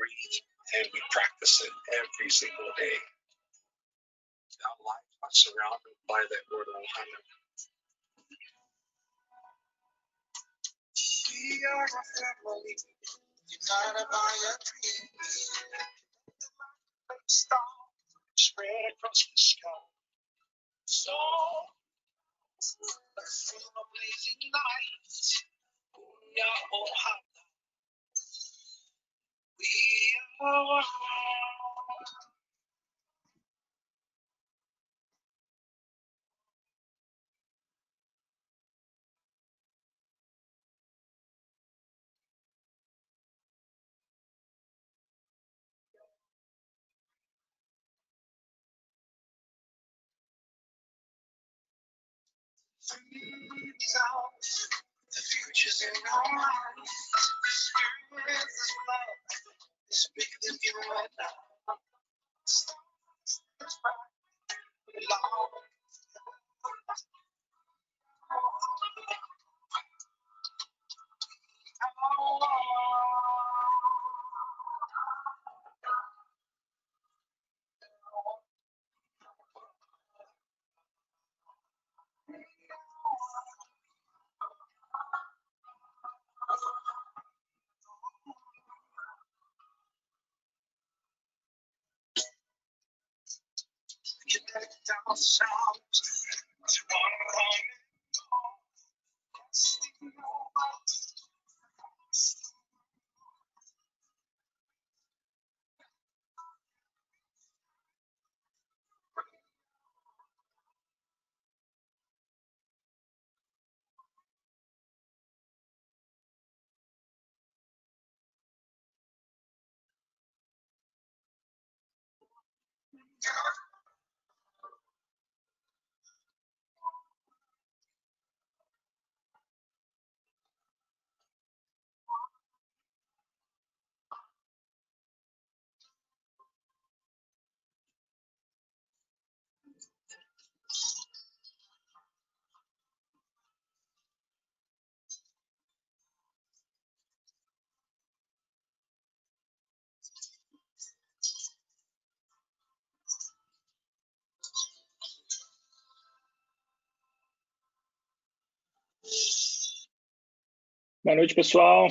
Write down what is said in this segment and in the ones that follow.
breathe, and we practice it every single day. Our lives are surrounded by that word ohana. We are a family, united by a dream. Star spread across the sky. So, a full of blazing lights. We are ohana. We are one. The future's in our eyes. The spirit is love. It's bigger than you right now. It's right. Long. Connect ourselves to one common goal. Boa noite, pessoal.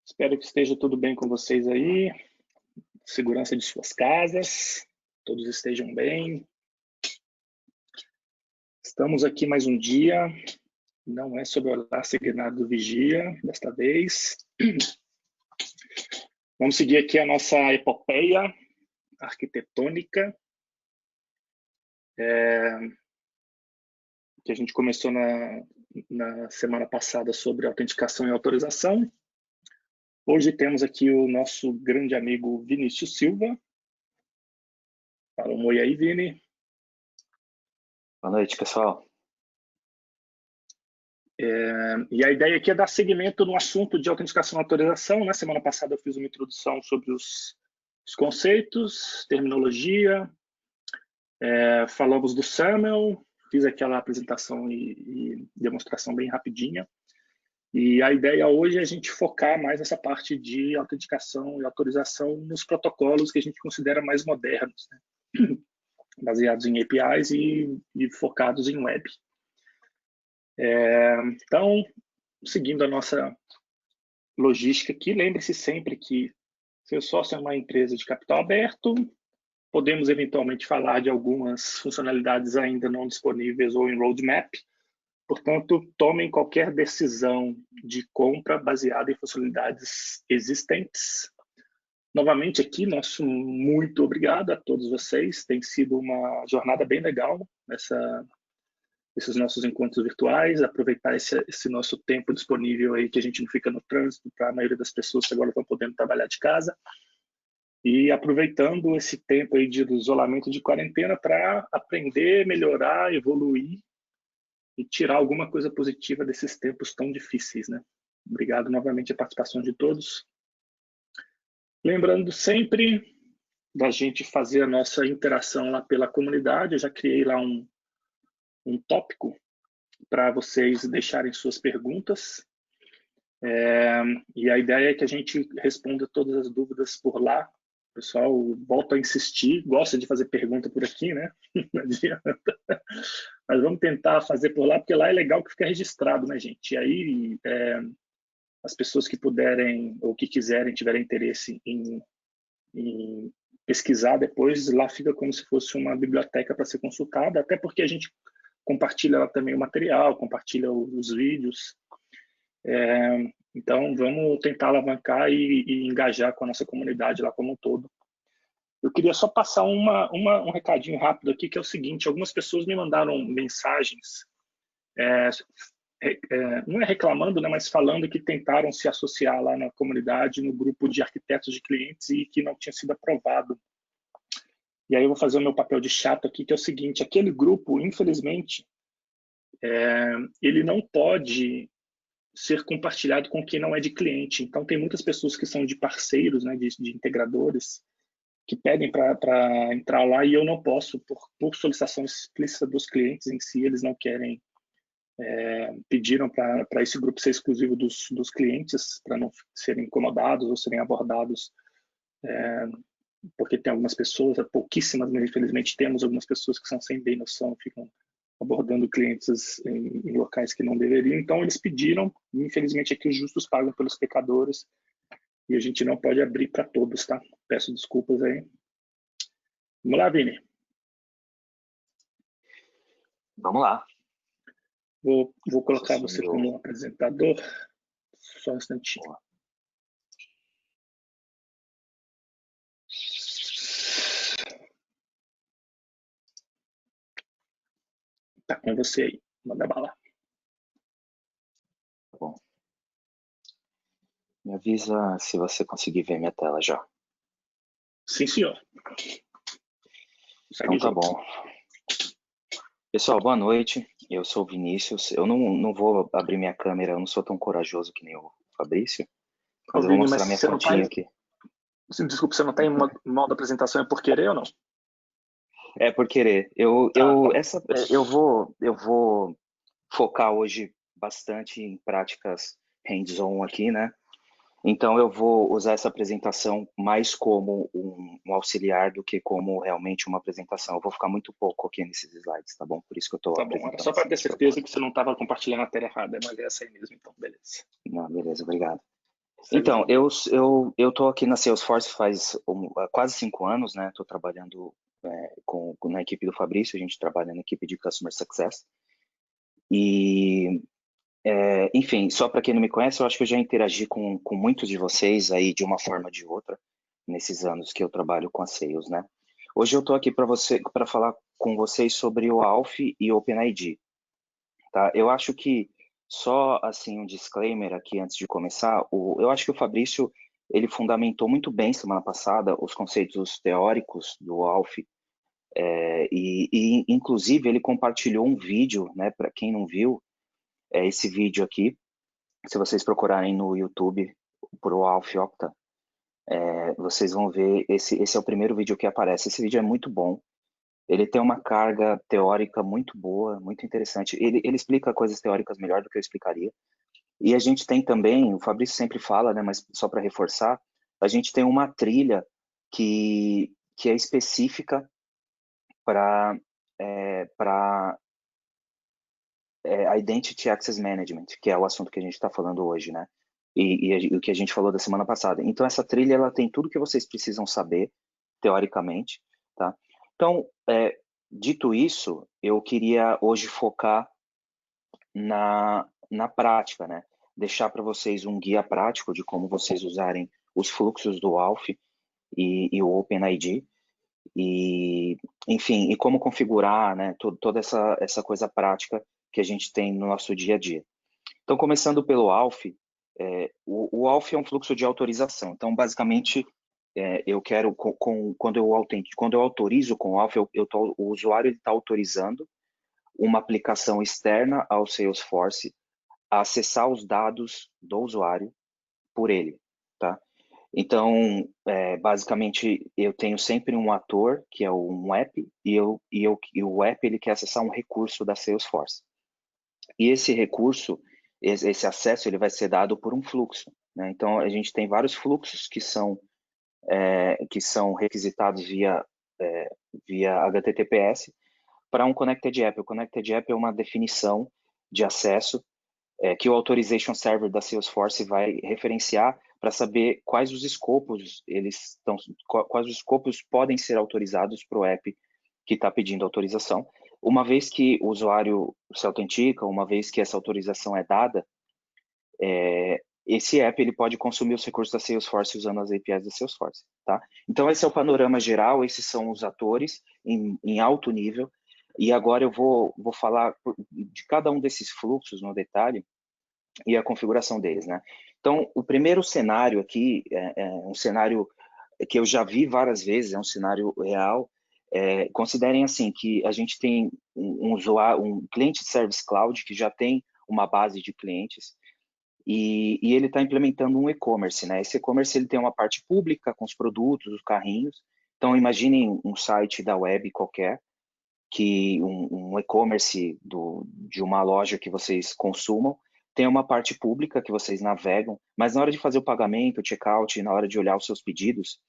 Espero que esteja tudo bem com vocês aí. Segurança de suas casas. Todos estejam bem. Estamos aqui mais um dia. Não é sobre o olhar signado do vigia, desta vez. Vamos seguir aqui a nossa epopeia arquitetônica. Que a gente começou na semana passada sobre autenticação e autorização. Hoje temos aqui o nosso grande amigo Vinícius Silva. Fala um oi aí, Vini. Boa noite, pessoal. E a ideia aqui é dar seguimento no assunto de autenticação e autorização. Na semana passada eu fiz uma introdução sobre os conceitos, terminologia, falamos do SAML, fiz aquela apresentação e demonstração bem rapidinha. E a ideia hoje é a gente focar mais nessa parte de autenticação e autorização nos protocolos que a gente considera mais modernos, né? Baseados em APIs e focados em web. Então, seguindo a nossa logística aqui, lembre-se sempre que seu sócio é uma empresa de capital aberto, podemos eventualmente falar de algumas funcionalidades ainda não disponíveis ou em roadmap. Portanto, tomem qualquer decisão de compra baseada em funcionalidades existentes. Novamente aqui, nosso muito obrigado a todos vocês. Tem sido uma jornada bem legal esses nossos encontros virtuais, aproveitar esse nosso tempo disponível aí que a gente não fica no trânsito, para a maioria das pessoas que agora estão podendo trabalhar de casa. E aproveitando esse tempo aí de isolamento de quarentena para aprender, melhorar, evoluir e tirar alguma coisa positiva desses tempos tão difíceis, né? Obrigado novamente a participação de todos. Lembrando sempre da gente fazer a nossa interação lá pela comunidade. Eu já criei lá um tópico para vocês deixarem suas perguntas. E a ideia é que a gente responda todas as dúvidas por lá. O pessoal volta a insistir, gosta de fazer pergunta por aqui, né? Não adianta. Mas vamos tentar fazer por lá, porque lá é legal que fica registrado, né, gente? E aí, as pessoas que puderem ou que quiserem, tiverem interesse em pesquisar depois, lá fica como se fosse uma biblioteca para ser consultada, até porque a gente compartilha lá também o material, compartilha os vídeos. Então, vamos tentar alavancar e engajar com a nossa comunidade lá como um todo. Eu queria só passar um recadinho rápido aqui, que é o seguinte: algumas pessoas me mandaram mensagens, não é reclamando, né, mas falando que tentaram se associar lá na comunidade, no grupo de arquitetos de clientes, e que não tinha sido aprovado. E aí eu vou fazer o meu papel de chato aqui, que é o seguinte: aquele grupo, infelizmente, ele não pode ser compartilhado com quem não é de cliente. Então, tem muitas pessoas que são de parceiros, né, de integradores, que pedem para entrar lá, e eu não posso, por solicitação explícita dos clientes em si, eles não querem, pediram para esse grupo ser exclusivo dos clientes, para não serem incomodados ou serem abordados, porque tem algumas pessoas, pouquíssimas, mas infelizmente temos algumas pessoas que são sem bem noção, ficam abordando clientes em locais que não deveriam. Então, eles pediram, e infelizmente aqui os justos pagam pelos pecadores, e a gente não pode abrir para todos, tá? Peço desculpas aí. Vamos lá, Vini. Vamos lá. Vou colocar você como apresentador. Só um instantinho. Boa. Tá com você aí. Manda bala. Tá bom. Me avisa se você conseguir ver minha tela já. Sim, senhor. Então tá bom. Pessoal, boa noite. Eu sou o Vinícius. Eu não vou abrir minha câmera, eu não sou tão corajoso que nem o Fabrício. Mas eu vou mostrar minha fotinha aqui. Desculpa, você não está em modo apresentação, é por querer ou não? É por querer. Eu vou focar hoje bastante em práticas hands-on aqui, né? Então eu vou usar essa apresentação mais como um auxiliar do que como realmente uma apresentação. Eu vou ficar muito pouco aqui nesses slides, tá bom? Por isso que eu estou apresentando. Era só para ter certeza que você não estava compartilhando a tela errada, mas essa aí mesmo, então, beleza. Não, beleza, obrigado. Então, eu estou aqui na Salesforce faz quase 5 anos, né? Estou trabalhando na equipe do Fabrício, a gente trabalha na equipe de Customer Success. E, enfim, só para quem não me conhece, eu acho que eu já interagi com muitos de vocês aí de uma forma ou de outra, nesses anos que eu trabalho com a Sales, né? Hoje eu estou aqui para falar com vocês sobre o Alf e o OpenID, tá? Eu acho que só assim um disclaimer aqui antes de começar, eu acho que o Fabrício ele fundamentou muito bem semana passada os conceitos teóricos do Alf, e inclusive ele compartilhou um vídeo, né? Para quem não viu, esse vídeo aqui, se vocês procurarem no YouTube por o Alf Octa, vocês vão ver, esse é o primeiro vídeo que aparece. Esse vídeo é muito bom. Ele tem uma carga teórica muito boa, muito interessante. Ele explica coisas teóricas melhor do que eu explicaria. E a gente tem também, o Fabrício sempre fala, né, mas só para reforçar, a gente tem uma trilha que é específica para Identity Access Management, que é o assunto que a gente está falando hoje, né? E o que a gente falou da semana passada. Então, essa trilha ela tem tudo que vocês precisam saber, teoricamente, tá? Então, dito isso, eu queria hoje focar na prática, né? Deixar para vocês um guia prático de como vocês usarem os fluxos do Alf e o OpenID, e, enfim, e como configurar, né? Toda essa coisa prática que a gente tem no nosso dia a dia. Então, começando pelo Alf, o Alf é um fluxo de autorização. Então, basicamente, eu quero, quando eu autorizo com o Alf, o usuário está autorizando uma aplicação externa ao Salesforce a acessar os dados do usuário por ele, tá? Então, basicamente, eu tenho sempre um ator, que é um app, e o app ele quer acessar um recurso da Salesforce. E esse recurso, esse acesso ele vai ser dado por um fluxo, né? Então, a gente tem vários fluxos que são requisitados via HTTPS para um Connected App. O Connected App é uma definição de acesso que o Authorization Server da Salesforce vai referenciar para saber quais os escopos quais os escopos podem ser autorizados para o app que está pedindo autorização. Uma vez que o usuário se autentica, uma vez que essa autorização é dada, esse app ele pode consumir os recursos da Salesforce usando as APIs da Salesforce, tá? Então esse é o panorama geral, esses são os atores em alto nível, e agora eu vou falar de cada um desses fluxos no detalhe e a configuração deles, né? Então o primeiro cenário aqui é um cenário que eu já vi várias vezes, é um cenário real. Considerem assim que a gente tem um cliente Service Cloud que já tem uma base de clientes, e ele está implementando um e-commerce, né? Esse e-commerce ele tem uma parte pública com os produtos, os carrinhos. Então imaginem um site da web qualquer, que um e-commerce de uma loja que vocês consumam, tem uma parte pública que vocês navegam, mas na hora de fazer o pagamento, o checkout, na hora de olhar os seus pedidos,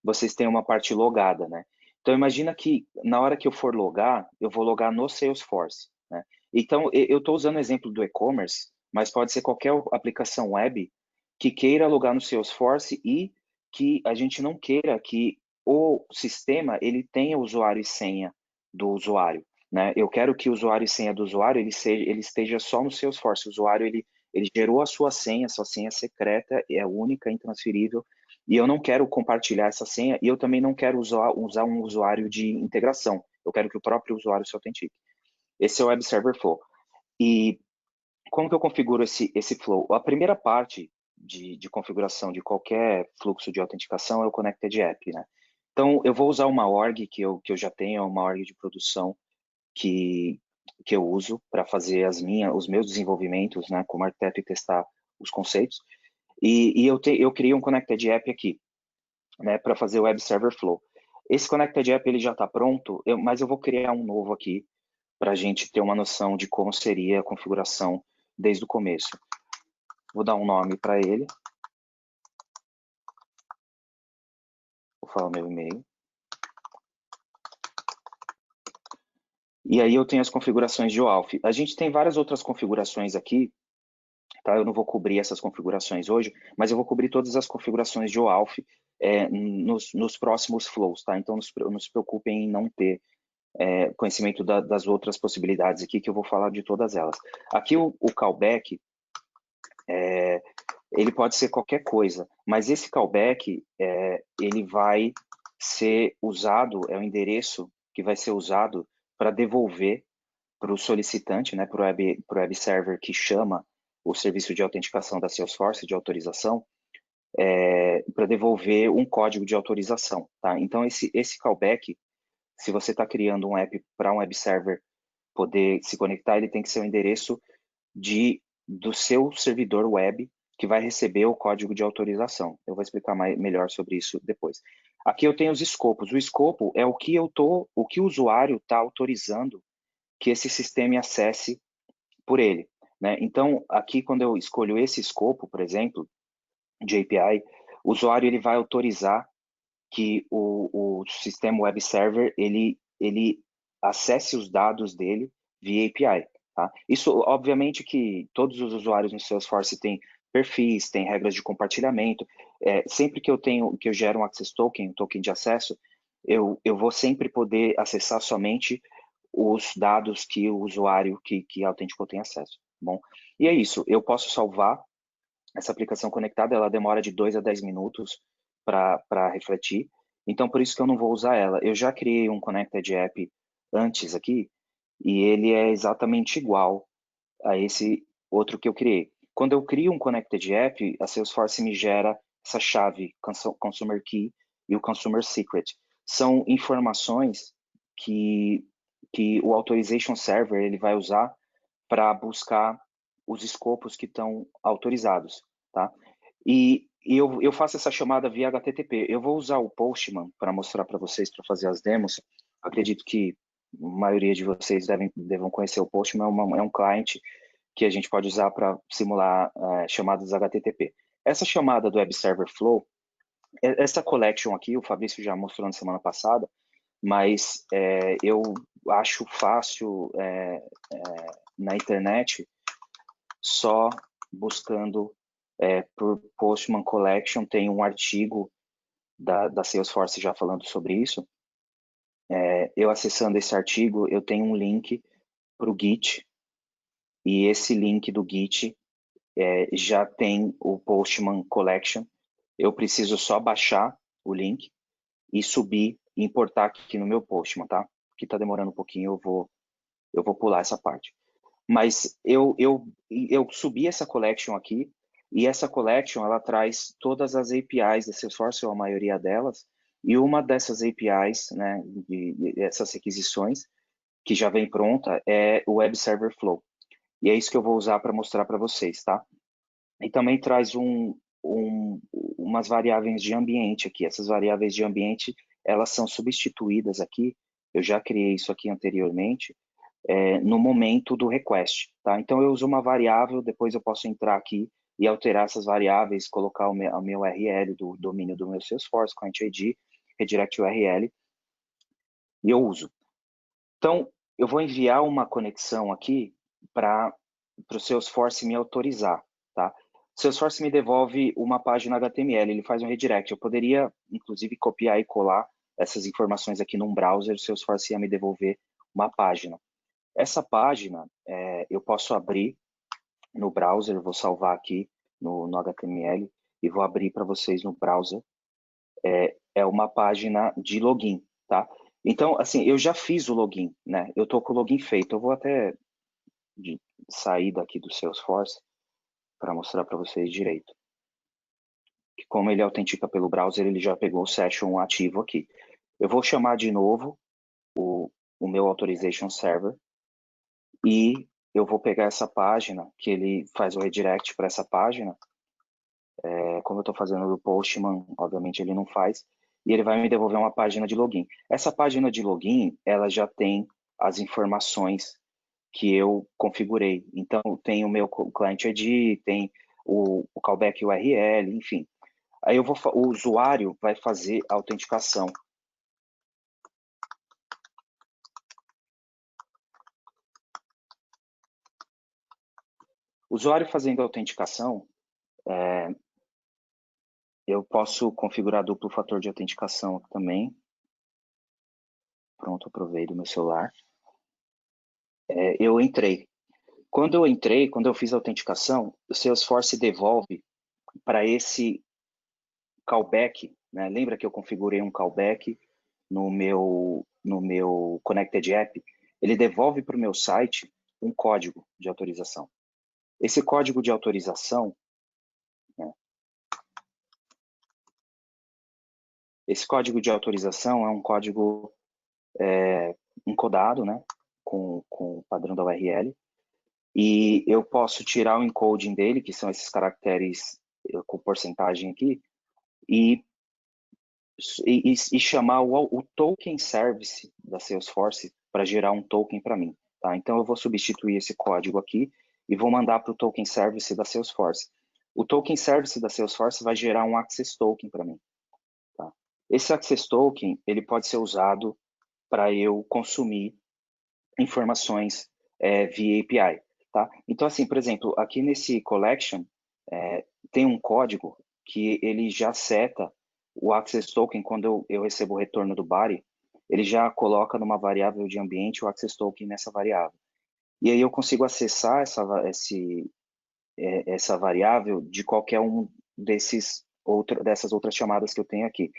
vocês têm uma parte logada, né? Então imagina que na hora que eu for logar, eu vou logar no Salesforce, né? Então eu estou usando o exemplo do e-commerce, mas pode ser qualquer aplicação web que queira logar no Salesforce e que a gente não queira que o sistema ele tenha usuário e senha do usuário, né? Eu quero que o usuário e senha do usuário ele esteja só no Salesforce. O usuário ele gerou a sua senha secreta, é única, intransferível, e eu não quero compartilhar essa senha, e eu também não quero usar um usuário de integração. Eu quero que o próprio usuário se autentique. Esse é o Web Server Flow. E como que eu configuro esse flow? A primeira parte de configuração de qualquer fluxo de autenticação é o Connected App, né? Então, eu vou usar uma org que eu já tenho, uma org de produção que eu uso para fazer os meus desenvolvimentos, né, como arquiteto, e testar os conceitos. E eu criei um Connected App aqui, né, para fazer o Web Server Flow. Esse Connected App ele já está pronto, mas eu vou criar um novo aqui para a gente ter uma noção de como seria a configuração desde o começo. Vou dar um nome para ele. Vou falar o meu e-mail. E aí eu tenho as configurações de OAuth. A gente tem várias outras configurações aqui, tá? Eu não vou cobrir essas configurações hoje, mas eu vou cobrir todas as configurações de OAuth nos próximos flows, tá? Então não se preocupem em não ter conhecimento das outras possibilidades aqui, que eu vou falar de todas elas. Aqui o callback, ele pode ser qualquer coisa, mas esse callback, ele vai ser usado, é o endereço que vai ser usado para devolver para o solicitante, né, para o web server que chama o serviço de autenticação da Salesforce, de autorização, para devolver um código de autorização, tá? Então, esse callback, se você está criando um app para um web server poder se conectar, ele tem que ser o endereço do seu servidor web que vai receber o código de autorização. Eu vou explicar melhor sobre isso depois. Aqui eu tenho os escopos. O escopo é o que o usuário está autorizando que esse sistema acesse por ele, né? Então, aqui quando eu escolho esse escopo, por exemplo, de API, o usuário ele vai autorizar que o sistema web server ele acesse os dados dele via API, tá? Isso, obviamente, que todos os usuários no Salesforce têm perfis, têm regras de compartilhamento. Sempre que eu gero um access token, um token de acesso, eu vou sempre poder acessar somente os dados que o usuário que autenticou tem acesso, bom? E é isso, eu posso salvar essa aplicação conectada, ela demora de 2 a 10 minutos para refletir, então por isso que eu não vou usar ela. Eu já criei um Connected App antes aqui, e ele é exatamente igual a esse outro que eu criei. Quando eu crio um Connected App, a Salesforce me gera essa chave, Consumer Key e o Consumer Secret. São informações que o Authorization Server ele vai usar para buscar os escopos que estão autorizados, tá? E eu faço essa chamada via HTTP. Eu vou usar o Postman para mostrar para vocês, para fazer as demos. Acredito que a maioria de vocês devam conhecer o Postman, é um cliente que a gente pode usar para simular chamadas HTTP. Essa chamada do Web Server Flow, essa collection aqui, o Fabrício já mostrou na semana passada, mas eu acho fácil na internet, só buscando por Postman Collection, tem um artigo da Salesforce já falando sobre isso. Eu acessando esse artigo, eu tenho um link para o Git, e esse link do Git já tem o Postman Collection. Eu preciso só baixar o link e subir e importar aqui no meu Postman, tá? Que está demorando um pouquinho, eu vou pular essa parte. Mas eu subi essa collection aqui, e essa collection ela traz todas as APIs da Salesforce, ou a maioria delas, e uma dessas APIs, né, essas requisições, que já vem pronta, é o Web Server Flow. E é isso que eu vou usar para mostrar para vocês, tá? E também traz umas variáveis de ambiente aqui. Essas variáveis de ambiente, elas são substituídas aqui, eu já criei isso aqui anteriormente, no momento do request, tá? Então eu uso uma variável, depois eu posso entrar aqui e alterar essas variáveis, colocar o meu URL do domínio do meu Salesforce, Client ID, redirect URL, e eu uso. Então, eu vou enviar uma conexão aqui para o Salesforce me autorizar, tá? O Salesforce me devolve uma página HTML, ele faz um redirect. Eu poderia, inclusive, copiar e colar essas informações aqui num browser, o Salesforce ia me devolver uma página. Essa página, eu posso abrir no browser, vou salvar aqui no HTML e vou abrir para vocês no browser. É uma página de login, tá? Então, assim, eu já fiz o login, né? Eu tô com o login feito. Eu vou até sair daqui do Salesforce para mostrar para vocês direito. Que como ele autentica pelo browser, ele já pegou o session ativo aqui. Eu vou chamar de novo o meu Authorization Server e eu vou pegar essa página, que ele faz o redirect para essa página. Como eu estou fazendo do Postman, obviamente ele não faz, e ele vai me devolver uma página de login. Essa página de login, ela já tem as informações que eu configurei. Então, tem o meu Client ID, tem o callback URL, enfim. Aí o usuário vai fazer a autenticação. O usuário fazendo a autenticação, eu posso configurar duplo fator de autenticação também. Pronto, aprovei do meu celular. Eu entrei. Quando eu entrei, quando eu fiz a autenticação, o Salesforce devolve para esse callback, né? Lembra que eu configurei um callback no meu Connected App? Ele devolve para o meu site um código de autorização. Esse código de autorização, né? Esse código de autorização é um código encodado, né? Com o padrão da URL. E eu posso tirar o encoding dele, que são esses caracteres com porcentagem aqui, e chamar o token service da Salesforce para gerar um token para mim. Tá? Então eu vou substituir esse código aqui e vou mandar para o token service da Salesforce. O token service da Salesforce vai gerar um access token para mim. Tá? Esse access token ele pode ser usado para eu consumir informações via API. Tá? Então, assim, por exemplo, aqui nesse collection tem um código que ele já seta o access token quando eu recebo o retorno do body, ele já coloca numa variável de ambiente o access token nessa variável. E aí eu consigo acessar essa variável de qualquer um dessas outras chamadas que eu tenho aqui.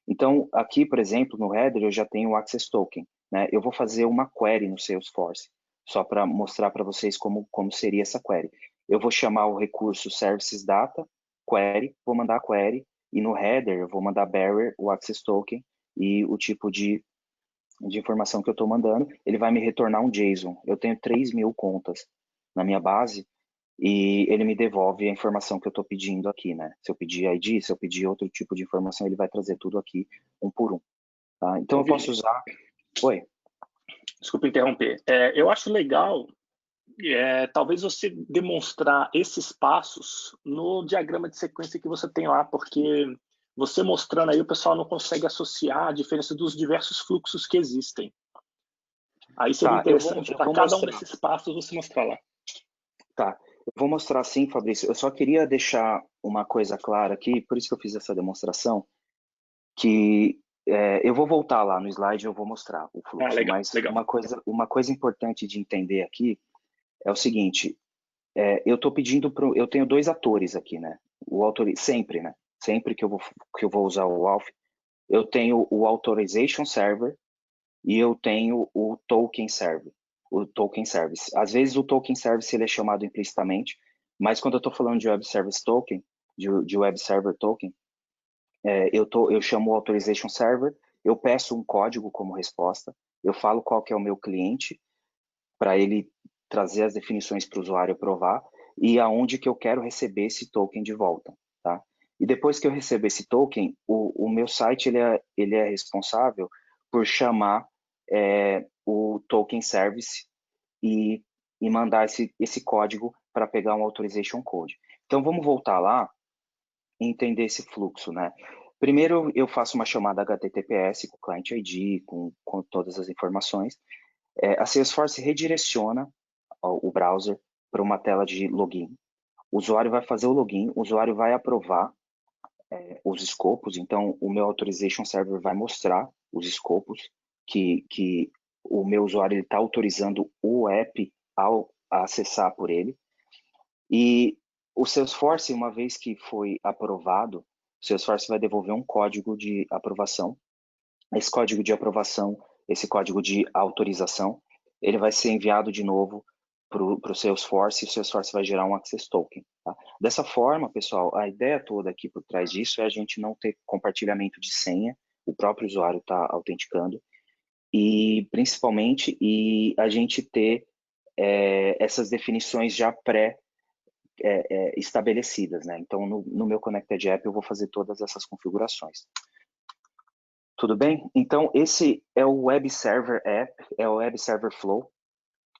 Então, aqui, por exemplo, no header, eu já tenho o access token. Né? Eu vou fazer uma query no Salesforce, só para mostrar para vocês como seria essa query. Eu vou chamar o recurso services data, query, vou mandar a query, e no header eu vou mandar bearer, o access token, e o tipo de informação que eu estou mandando. Ele vai me retornar um JSON. Eu tenho 3.000 contas na minha base, e ele me devolve a informação que eu estou pedindo aqui, né? Se eu pedir ID, se eu pedir outro tipo de informação, ele vai trazer tudo aqui, um por um. Tá? Então eu posso usar... Oi. Desculpa interromper. Eu acho legal talvez você demonstrar esses passos no diagrama de sequência que você tem lá, porque você mostrando aí o pessoal não consegue associar a diferença dos diversos fluxos que existem. Aí seria Tá, interessante eu para vou cada um mostrar. desses passos você mostrar lá. Tá, eu vou mostrar sim, Fabrício. Eu só queria deixar uma coisa clara aqui, por isso que eu fiz essa demonstração, que eu vou voltar lá no slide e eu vou mostrar o fluxo, Legal, mas legal. uma coisa importante de entender aqui é o seguinte, eu estou pedindo eu tenho dois atores aqui, né? O autor sempre, né? Sempre que eu vou usar o Auth, eu tenho o Authorization Server e eu tenho o Token Server, o Token Service. Às vezes o Token Service ele é chamado implicitamente, mas quando eu estou falando de Web Service Token, de Web Server Token, eu chamo o Authorization Server, eu peço um código como resposta, eu falo qual que é o meu cliente, para ele trazer as definições para o usuário aprovar, e aonde que eu quero receber esse token de volta, tá? E depois que eu recebo esse token, o meu site ele é responsável por chamar o token service e mandar esse código para pegar um authorization code. Então vamos voltar lá e entender esse fluxo, né? Primeiro eu faço uma chamada HTTPS com o client ID, com todas as informações. A Salesforce redireciona o browser para uma tela de login. O usuário vai fazer o login, o usuário vai aprovar os escopos, então o meu Authorization Server vai mostrar os escopos que o meu usuário está autorizando o app a acessar por ele. E o Salesforce, uma vez que foi aprovado, o Salesforce vai devolver um código de aprovação. Esse código de aprovação, esse código de autorização, ele vai ser enviado de novo para o Salesforce e o Salesforce vai gerar um Access Token. Tá? Dessa forma, pessoal, a ideia toda aqui por trás disso é a gente não ter compartilhamento de senha, o próprio usuário está autenticando, e principalmente a gente ter essas definições já estabelecidas, né? Então, no meu Connected App, eu vou fazer todas essas configurações. Tudo bem? Então, esse é o Web Server App, é o Web Server Flow.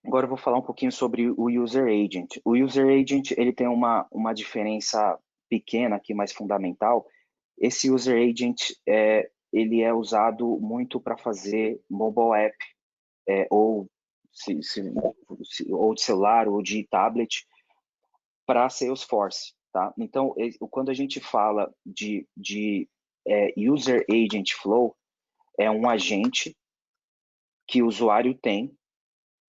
Agora eu vou falar um pouquinho sobre o User Agent. O User Agent, ele tem uma diferença pequena aqui, mas fundamental. Esse User Agent, ele é usado muito para fazer mobile app, ou de celular, ou de tablet, para Salesforce, tá? Então, quando a gente fala de User Agent Flow, é um agente que o usuário tem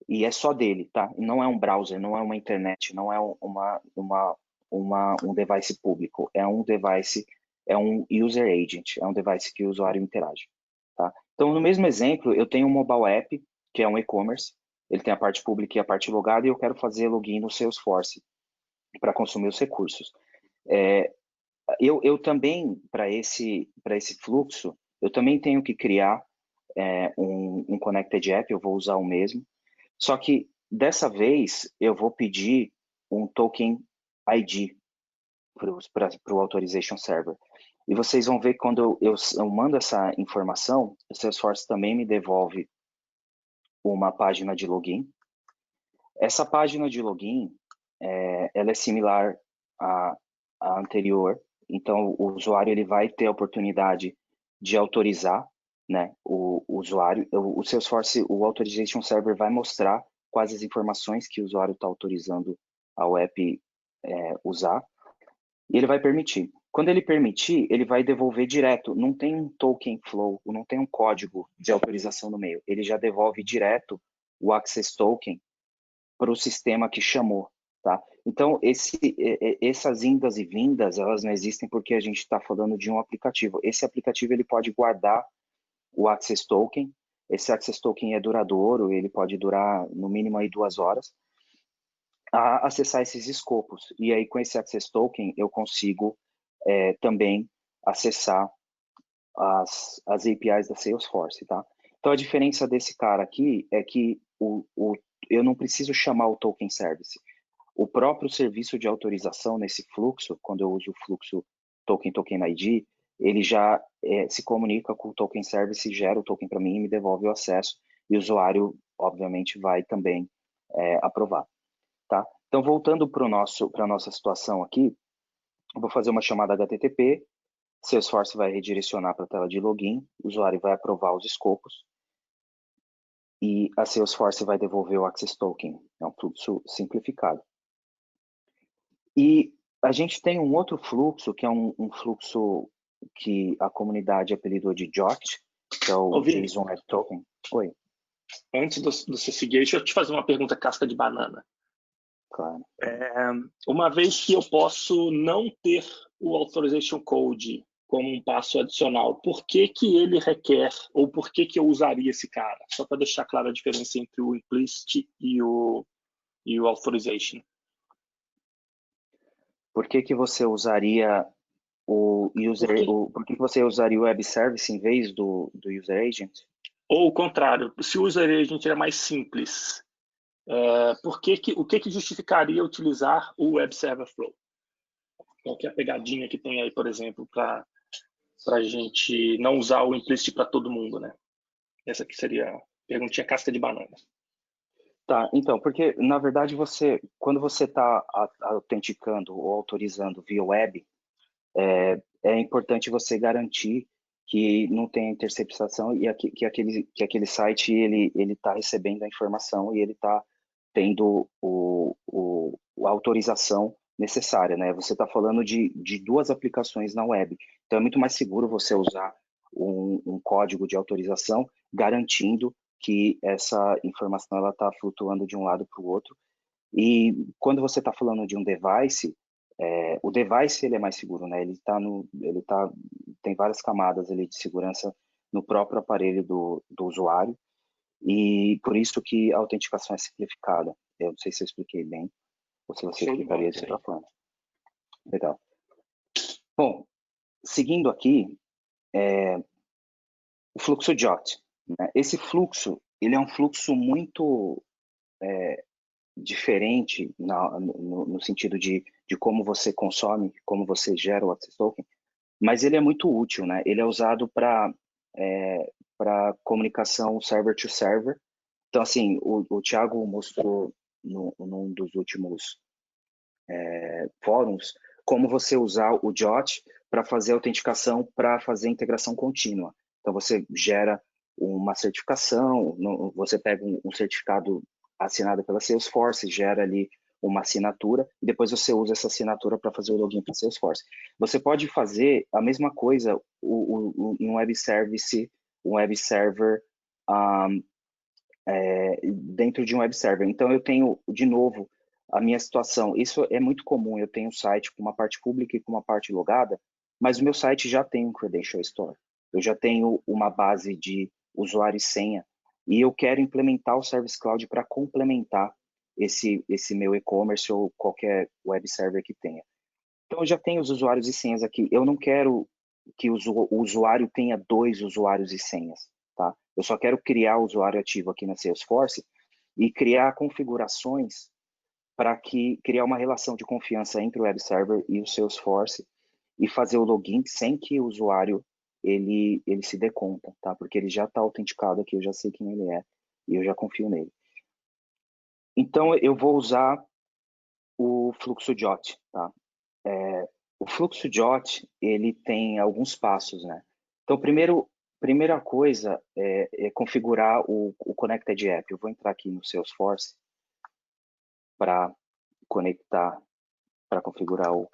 e é só dele, tá? Não é um browser, não é uma internet, não é um device público, é um device, é um user agent, é um device que o usuário interage, tá? Então, no mesmo exemplo, eu tenho um mobile app, que é um e-commerce, ele tem a parte pública e a parte logada, e eu quero fazer login no Salesforce para consumir os recursos. Eu também, para esse fluxo, eu também tenho que criar um Connected App, eu vou usar o mesmo, só que dessa vez eu vou pedir um token ID para o Authorization Server. E vocês vão ver que quando eu mando essa informação, o Salesforce também me devolve uma página de login. Essa página de login, ela é similar à anterior, então o usuário ele vai ter a oportunidade de autorizar, né, o usuário. O Salesforce, o Authorization Server vai mostrar quais as informações que o usuário está autorizando ao app usar, e ele vai permitir. Quando ele permitir, ele vai devolver direto, não tem um token flow, não tem um código de autorização no meio, ele já devolve direto o access token para o sistema que chamou, tá? Então, essas indas e vindas, elas não existem porque a gente está falando de um aplicativo. Esse aplicativo, ele pode guardar o Access Token, esse Access Token é duradouro, ele pode durar no mínimo aí 2 horas, a acessar esses escopos. E aí, com esse Access Token, eu consigo também acessar as APIs da Salesforce, tá? Então, a diferença desse cara aqui é que eu não preciso chamar o Token Service. O próprio serviço de autorização nesse fluxo, quando eu uso o fluxo Token ID, ele já se comunica com o Token Service, gera o token para mim e me devolve o acesso, e o usuário, obviamente, vai também aprovar. tá? Então, voltando para a nossa situação aqui, eu vou fazer uma chamada HTTP, Salesforce vai redirecionar para a tela de login, o usuário vai aprovar os escopos e a Salesforce vai devolver o Access Token. É um fluxo simplificado. E a gente tem um outro fluxo, que é um fluxo que a comunidade apelidou de JOT, que é o Vini, JSON Web Token. Oi. antes de você seguir, deixa eu te fazer uma pergunta casca de banana. Claro. Uma vez que eu posso não ter o Authorization Code como um passo adicional, por que que ele requer, ou por que que eu usaria esse cara? Só para deixar clara a diferença entre o Implicit e o Authorization. Por que que você usaria por que que você usaria o Web Service em vez do User Agent? Ou o contrário, se o User Agent é mais simples, o que justificaria utilizar o Web Server Flow? Qual que é a pegadinha que tem aí, por exemplo, para a gente não usar o implicit para todo mundo, né? Essa aqui seria a perguntinha casca de banana. Tá, então, porque na verdade quando você está autenticando ou autorizando via web, é importante você garantir que não tem interceptação e que aquele site ele está recebendo a informação e ele está tendo a autorização necessária, né? Você está falando de duas aplicações na web, então é muito mais seguro você usar um código de autorização garantindo que essa informação ela está flutuando de um lado para o outro. E quando você está falando de um device, o device ele é mais seguro, né? Tem várias camadas ali de segurança no próprio aparelho do usuário e por isso que a autenticação é simplificada. Eu não sei se eu expliquei bem ou se você explicaria de outra forma. Legal. Bom, seguindo aqui, o fluxo JOT. Né? Esse fluxo, ele é um fluxo muito diferente no sentido de como você consome, como você gera o Access Token, mas ele é muito útil, né? Ele é usado para comunicação server to server. Então, assim, o Thiago mostrou num dos últimos fóruns como você usar o JOT para fazer autenticação, para fazer integração contínua. Então, você gera uma certificação, você pega um certificado assinado pela Salesforce, gera ali uma assinatura, e depois você usa essa assinatura para fazer o login para Salesforce. Você pode fazer a mesma coisa em um web service, um web server, dentro de um web server. Então, eu tenho, de novo, a minha situação. Isso é muito comum. Eu tenho um site com uma parte pública e com uma parte logada, mas o meu site já tem um Credential Store. Eu já tenho uma base de usuário e senha. E eu quero implementar o Service Cloud para complementar esse meu e-commerce ou qualquer web server que tenha. Então, eu já tenho os usuários e senhas aqui. Eu não quero que o usuário tenha 2 usuários e senhas. Tá? Eu só quero criar o usuário ativo aqui na Salesforce e criar configurações para criar uma relação de confiança entre o web server e o Salesforce e fazer o login sem que o usuário ele se dê conta, tá? Porque ele já está autenticado aqui, eu já sei quem ele é e eu já confio nele. Então eu vou usar o fluxo JOT, tá? O fluxo JOT ele tem alguns passos, né? Então primeira coisa é configurar o Connected App. Eu vou entrar aqui no Salesforce para conectar, para configurar o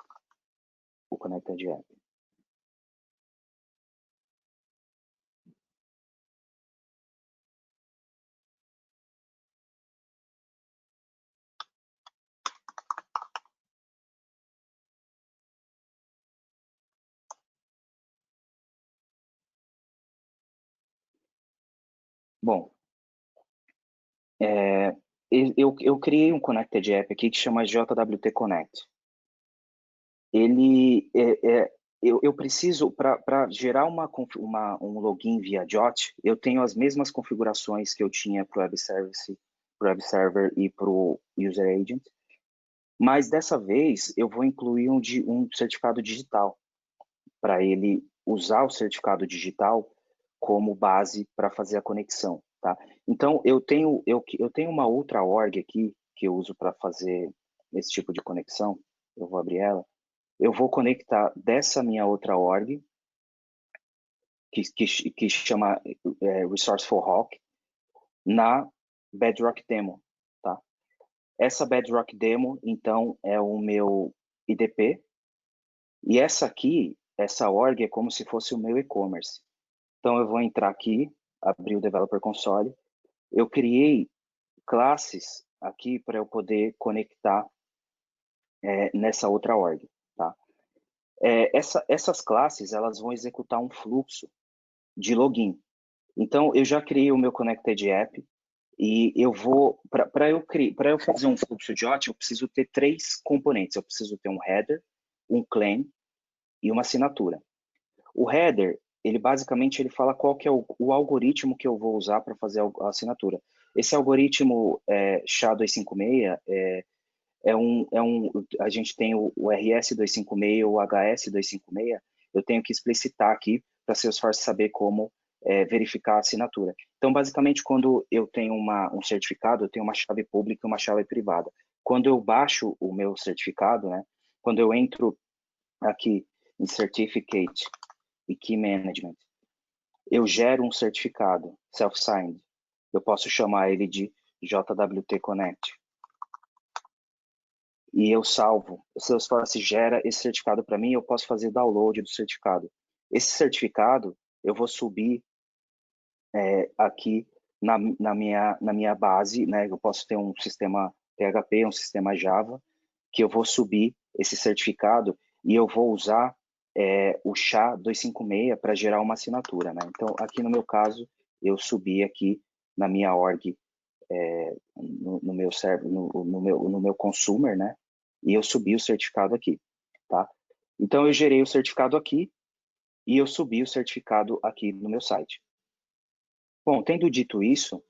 Connected App. Bom, eu criei um Connected App aqui que chama JWT Connect. Ele eu preciso, para gerar um login via JOT, eu tenho as mesmas configurações que eu tinha para o Web Service, pro Web Server e para o User Agent, mas dessa vez eu vou incluir um certificado digital, para ele usar o certificado digital como base para fazer a conexão. Tá? Então, eu tenho uma outra org aqui, que eu uso para fazer esse tipo de conexão, eu vou abrir ela, eu vou conectar dessa minha outra org, que chama Resourceful Hawk, na Bedrock Demo, tá? Essa Bedrock Demo, então, é o meu IDP, e essa aqui, essa org, é como se fosse o meu e-commerce. Então, eu vou entrar aqui, abrir o Developer Console, eu criei classes aqui para eu poder conectar nessa outra org, tá? Essas classes, elas vão executar um fluxo de login. Então, eu já criei o meu Connected App e eu vou, para eu fazer um fluxo de OT, eu preciso ter 3 componentes. Eu preciso ter um header, um claim e uma assinatura. O header, ele basicamente ele fala qual que é o algoritmo que eu vou usar para fazer a assinatura. Esse algoritmo SHA-256 a gente tem o RS-256, o HS-256, eu tenho que explicitar aqui para Salesforce saber como verificar a assinatura. Então, basicamente, quando eu tenho um certificado, eu tenho uma chave pública e uma chave privada. Quando eu baixo o meu certificado, né, quando eu entro aqui em Certificate e Key Management, eu gero um certificado self-signed. Eu posso chamar ele de JWT Connect. E eu salvo. O Salesforce gera esse certificado para mim, eu posso fazer download do certificado. Esse certificado eu vou subir aqui na minha base, né? Eu posso ter um sistema PHP, um sistema Java, que eu vou subir esse certificado e eu vou usar o SHA-256 para gerar uma assinatura, né? Então, aqui no meu caso, eu subi aqui na minha org, no meu server, no meu consumer, né? E eu subi o certificado aqui, tá? Então, eu gerei o certificado aqui e eu subi o certificado aqui no meu site. Bom, tendo dito isso,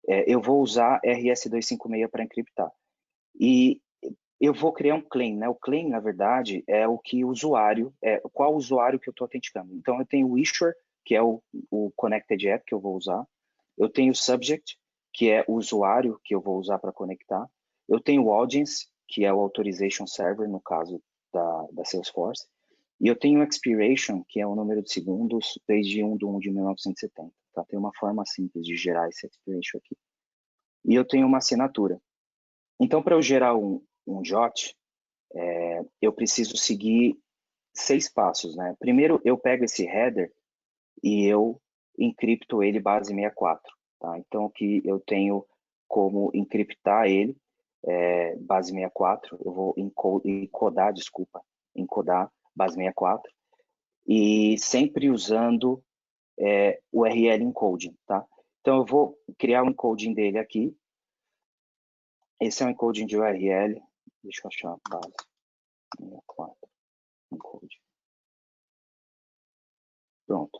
eu vou usar RS-256 para encriptar. E eu vou criar um claim, né? O claim, na verdade, é o que o usuário, qual usuário que eu estou autenticando. Então, eu tenho o issuer, que é o Connected App que eu vou usar. Eu tenho o subject, que é o usuário que eu vou usar para conectar. Eu tenho o audience, que é o authorization server, no caso da Salesforce. E eu tenho o expiration, que é o número de segundos desde 1/1/1970. Tá? Tem uma forma simples de gerar esse expiration aqui. E eu tenho uma assinatura. Então, para eu gerar um JOT, eu preciso seguir 6 passos, né? Primeiro, eu pego esse header e eu encripto ele base 64, tá? Então, aqui eu tenho como encriptar ele, base 64, eu vou encodar base 64, e sempre usando o URL encoding, tá? Então, eu vou criar o encoding dele aqui. Esse é o encoding de URL, deixa eu achar a base 64, encode. Pronto.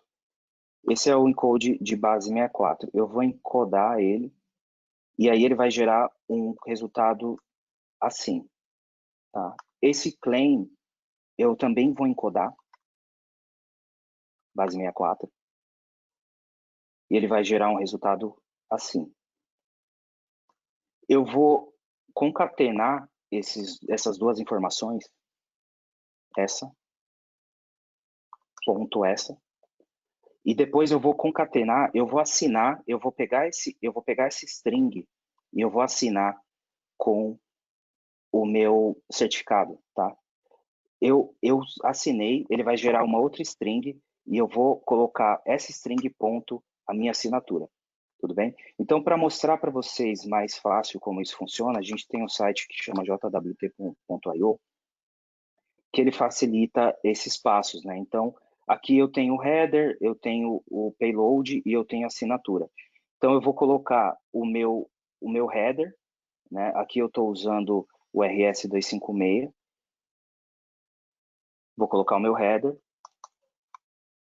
Esse é o encode de base 64. Eu vou encodar ele e aí ele vai gerar um resultado assim, tá? Esse claim eu também vou encodar, base 64, e ele vai gerar um resultado assim. Eu vou concatenar essas duas informações, essa, e depois eu vou concatenar, eu vou assinar, eu vou pegar esse string e eu vou assinar com o meu certificado, tá? Eu assinei, ele vai gerar uma outra string e eu vou colocar essa string ponto a minha assinatura, tudo bem? Então, para mostrar para vocês mais fácil como isso funciona, a gente tem um site que chama jwt.io, que ele facilita esses passos, né? Então, aqui eu tenho o header, eu tenho o payload e eu tenho a assinatura. Então, eu vou colocar o meu header, né? Aqui eu estou usando o RS-256, vou colocar o meu header,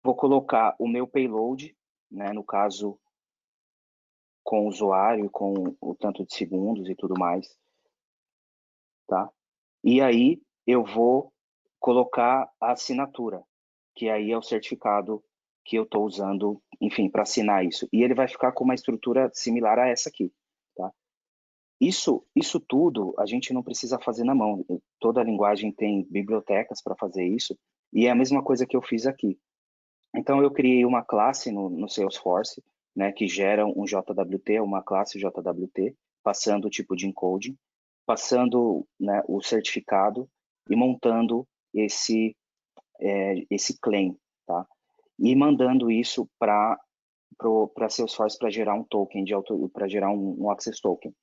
vou colocar o meu payload, né? No caso, com o usuário, com o tanto de segundos e tudo mais, tá? E aí eu vou colocar a assinatura, que aí é o certificado que eu estou usando, enfim, para assinar isso. E ele vai ficar com uma estrutura similar a essa aqui, tá? Isso tudo a gente não precisa fazer na mão. Toda a linguagem tem bibliotecas para fazer isso, e é a mesma coisa que eu fiz aqui. Então, eu criei uma classe no Salesforce, né, que gera um JWT, uma classe JWT, passando o tipo de encoding, passando, né, o certificado e montando esse claim, tá? E mandando isso para Salesforce para gerar um token, para gerar um access token.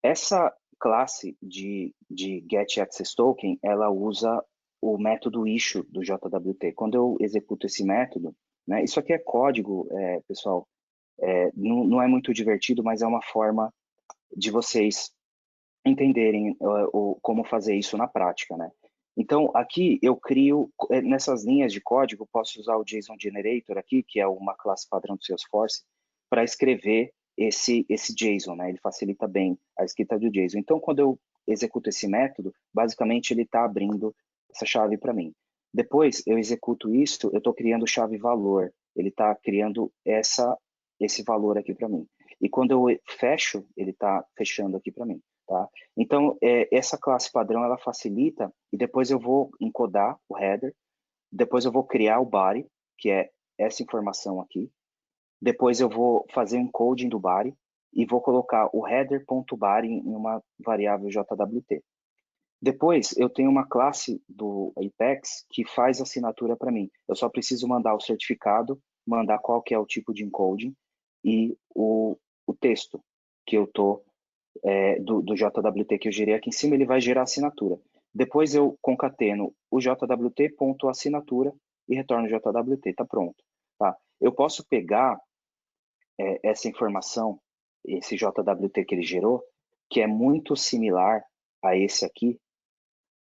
Essa classe de getAccessToken, ela usa o método issue do JWT. Quando eu executo esse método, né, isso aqui é código, pessoal, não é muito divertido, mas é uma forma de vocês entenderem como fazer isso na prática, né? Então, aqui eu crio, nessas linhas de código, eu posso usar o JSON Generator aqui, que é uma classe padrão do Salesforce, para escrever esse JSON, né? Ele facilita bem a escrita do JSON. Então, quando eu executo esse método, basicamente ele está abrindo essa chave para mim. Depois eu executo isso, eu estou criando chave valor. Ele está criando esse valor aqui para mim. E quando eu fecho, ele está fechando aqui para mim. Tá? Então, essa classe padrão, ela facilita, e depois eu vou encodar o header, depois eu vou criar o body, que é essa informação aqui, depois eu vou fazer o encoding do body, e vou colocar o header.body em uma variável JWT. Depois, eu tenho uma classe do Apex que faz assinatura para mim. Eu só preciso mandar o certificado, mandar qual que é o tipo de encoding, e o texto que eu estou do JWT que eu gerei aqui em cima, ele vai gerar assinatura. Depois eu concateno o JWT.assinatura e retorno o JWT, está pronto. Tá? Eu posso pegar essa informação, esse JWT que ele gerou, que é muito similar a esse aqui,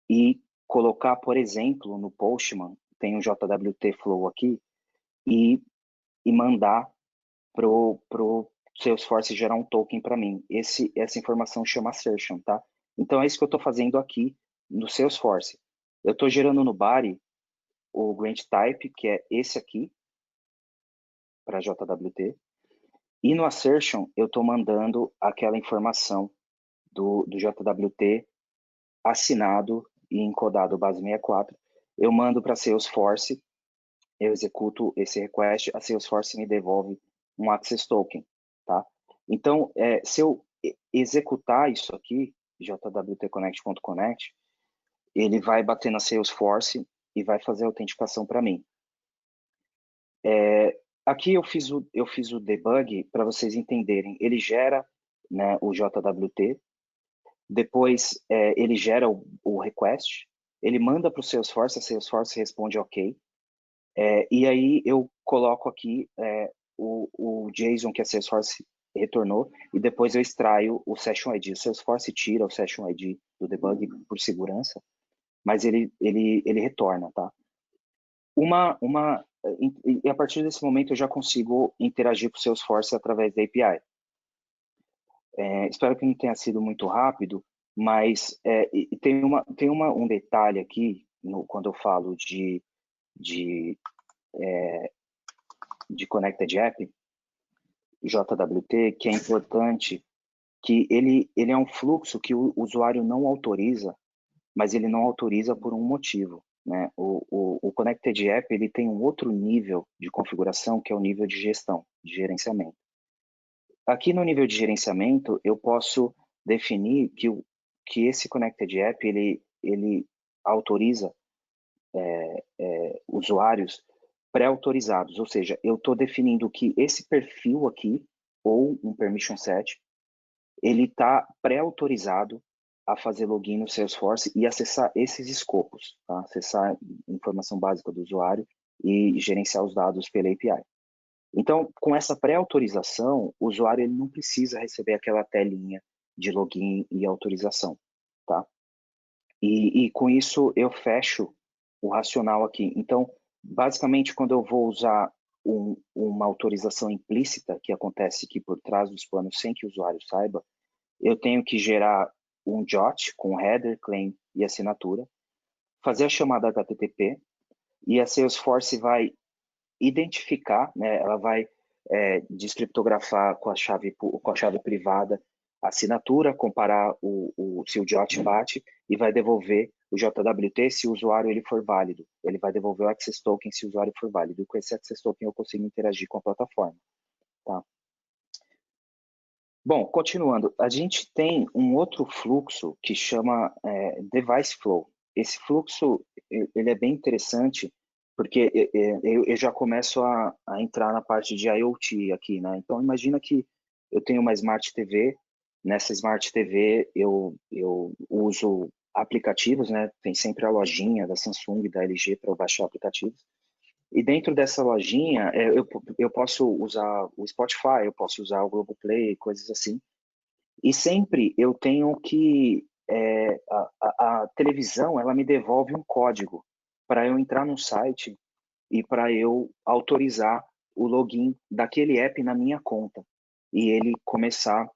e colocar, por exemplo, no Postman, tem um JWT Flow aqui, e mandar pro Salesforce gerar um token para mim. Essa informação chama assertion, tá? Então, é isso que eu estou fazendo aqui no Salesforce. Eu estou gerando no body o grant type, que é esse aqui, para JWT, e no assertion eu estou mandando aquela informação do JWT assinado e encodado base 64. Eu mando para Salesforce, eu executo esse request, a Salesforce me devolve um access token, tá? Então, se eu executar isso aqui, jwtconnect.connect, ele vai bater na Salesforce e vai fazer a autenticação para mim. Aqui eu fiz o debug para vocês entenderem. Ele gera, né, o JWT, depois ele gera o request, ele manda para o Salesforce, a Salesforce responde OK, e aí eu coloco aqui o JSON que a Salesforce retornou, e depois eu extraio o Session ID. O Salesforce tira o Session ID do debug por segurança, mas ele retorna, tá? E a partir desse momento eu já consigo interagir com o Salesforce através da API. Espero que não tenha sido muito rápido, mas tem um detalhe aqui, quando eu falo de Connected App, JWT, que é importante, que ele é um fluxo que o usuário não autoriza, mas ele não autoriza por um motivo, né? O Connected App, ele tem um outro nível de configuração, que é o nível de gestão, de gerenciamento. Aqui no nível de gerenciamento, eu posso definir que esse Connected App, ele autoriza usuários pré-autorizados, ou seja, eu estou definindo que esse perfil aqui, ou um permission set, ele está pré-autorizado a fazer login no Salesforce e acessar esses escopos, tá? Acessar informação básica do usuário e gerenciar os dados pela API. Então, com essa pré-autorização, o usuário ele não precisa receber aquela telinha de login e autorização, tá? E com isso eu fecho o racional aqui. Então, basicamente, quando eu vou usar uma autorização implícita, que acontece aqui por trás dos panos sem que o usuário saiba, eu tenho que gerar um JOT com header, claim e assinatura, fazer a chamada HTTP, e a Salesforce vai identificar, né, ela vai descriptografar com a chave privada assinatura, comparar se o JWT bate e vai devolver o JWT se o usuário ele for válido. Ele vai devolver o Access Token se o usuário for válido. E com esse Access Token eu consigo interagir com a plataforma. Tá? Bom, continuando, a gente tem um outro fluxo que chama Device Flow. Esse fluxo ele é bem interessante porque eu já começo a entrar na parte de IoT aqui, né? Então, imagina que eu tenho uma Smart TV. Nessa Smart TV, eu uso aplicativos, né? Tem sempre a lojinha da Samsung e da LG para eu baixar aplicativos. E dentro dessa lojinha, eu posso usar o Spotify, eu posso usar o Globoplay, coisas assim. E sempre eu tenho que... a televisão, ela me devolve um código para eu entrar no site e para eu autorizar o login daquele app na minha conta. E ele começar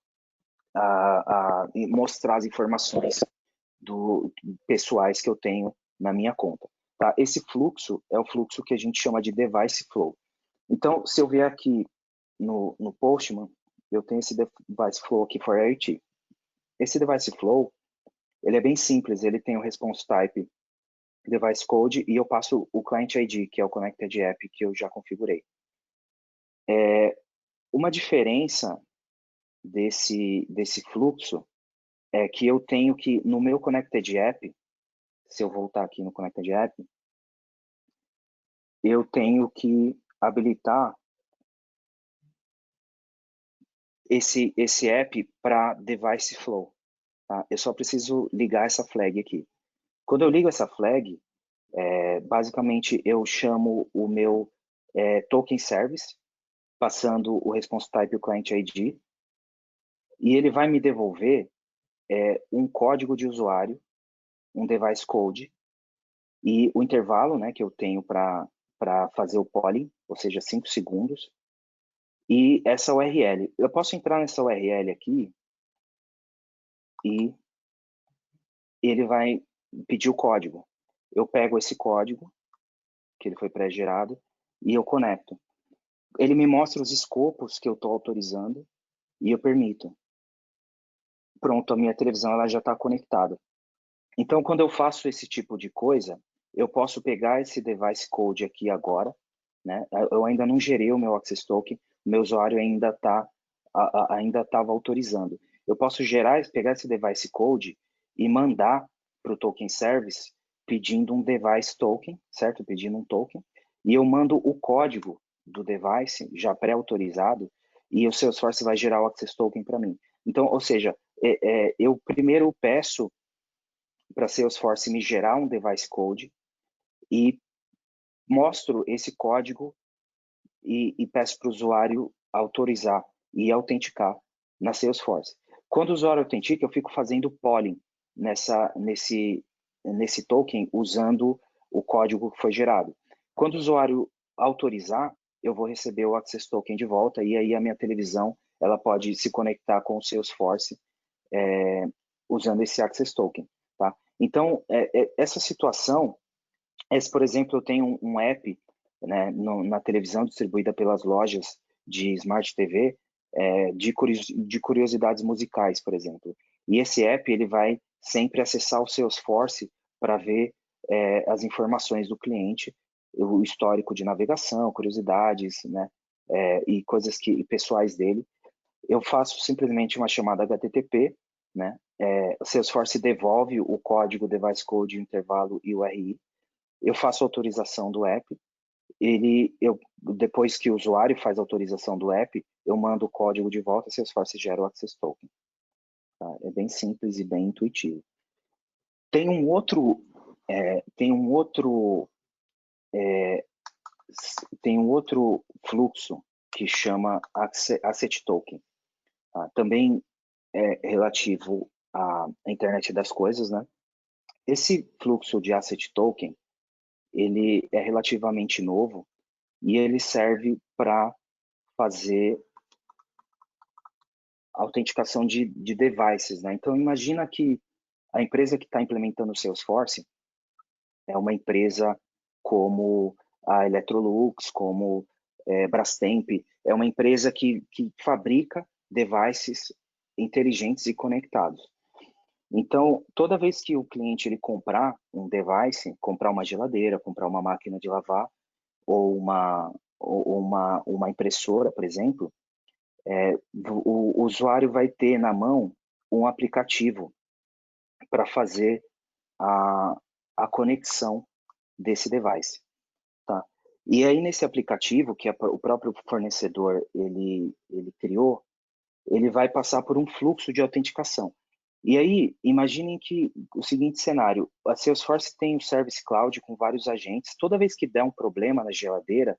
a mostrar as informações pessoais que eu tenho na minha conta. Tá? Esse fluxo é o fluxo que a gente chama de Device Flow. Então, se eu vier aqui no Postman, eu tenho esse Device Flow aqui for IoT. Esse Device Flow, ele é bem simples, ele tem o Response Type Device Code e eu passo o Client ID, que é o Connected App que eu já configurei. Uma diferença desse fluxo é que eu tenho que, no meu Connected App, se eu voltar aqui no Connected App, eu tenho que habilitar esse app para Device Flow. Tá? Eu só preciso ligar essa flag aqui. Quando eu ligo essa flag, basicamente eu chamo o meu Token Service, passando o Response Type e o Client ID, e ele vai me devolver um código de usuário, um Device Code, e o intervalo, né, que eu tenho para fazer o polling, ou seja, 5 segundos, e essa URL. Eu posso entrar nessa URL aqui e ele vai pedir o código. Eu pego esse código, que ele foi pré-gerado, e eu conecto. Ele me mostra os escopos que eu estou autorizando e eu permito. Pronto, a minha televisão ela já está conectada. Então, quando eu faço esse tipo de coisa, eu posso pegar esse device code aqui agora, né? Eu ainda não gerei o meu Access Token, o meu usuário ainda estava autorizando. Eu posso pegar esse device code e mandar para o Token Service pedindo um device token, certo? Pedindo um token, e eu mando o código do device já pré-autorizado e o Salesforce vai gerar o Access Token para mim. Então, ou seja, eu primeiro peço para Salesforce me gerar um device code e mostro esse código e peço para o usuário autorizar e autenticar na Salesforce. Quando o usuário autentica, eu fico fazendo polling nesse token usando o código que foi gerado. Quando o usuário autorizar, eu vou receber o Access Token de volta e aí a minha televisão ela pode se conectar com o Salesforce usando esse Access Token. Tá? Então, essa situação, por exemplo, eu tenho um app, né, na televisão distribuída pelas lojas de Smart TV, de curiosidades musicais, por exemplo. E esse app ele vai sempre acessar o Salesforce para ver as informações do cliente, o histórico de navegação, curiosidades, né, e coisas pessoais dele. Eu faço simplesmente uma chamada HTTP, né, o Salesforce devolve o código device code, intervalo e URI. Eu faço a autorização do app. Depois que o usuário faz a autorização do app, eu mando o código de volta e Salesforce gera o Access Token. Tá? É bem simples e bem intuitivo. Tem um outro fluxo que chama Asset Token. Tá? Também é relativo à internet das coisas, né? Esse fluxo de Asset Token, ele é relativamente novo e ele serve para fazer autenticação de devices, né? Então, imagina que a empresa que está implementando o Salesforce é uma empresa como a Electrolux, como Brastemp, é uma empresa que fabrica devices inteligentes e conectados. Então, toda vez que o cliente ele comprar um device, comprar uma geladeira, comprar uma máquina de lavar ou uma impressora, por exemplo, o usuário vai ter na mão um aplicativo para fazer a conexão desse device, tá? E aí nesse aplicativo que o próprio fornecedor ele criou, ele vai passar por um fluxo de autenticação. E aí, imaginem que o seguinte cenário, a Salesforce tem um Service Cloud com vários agentes, toda vez que der um problema na geladeira,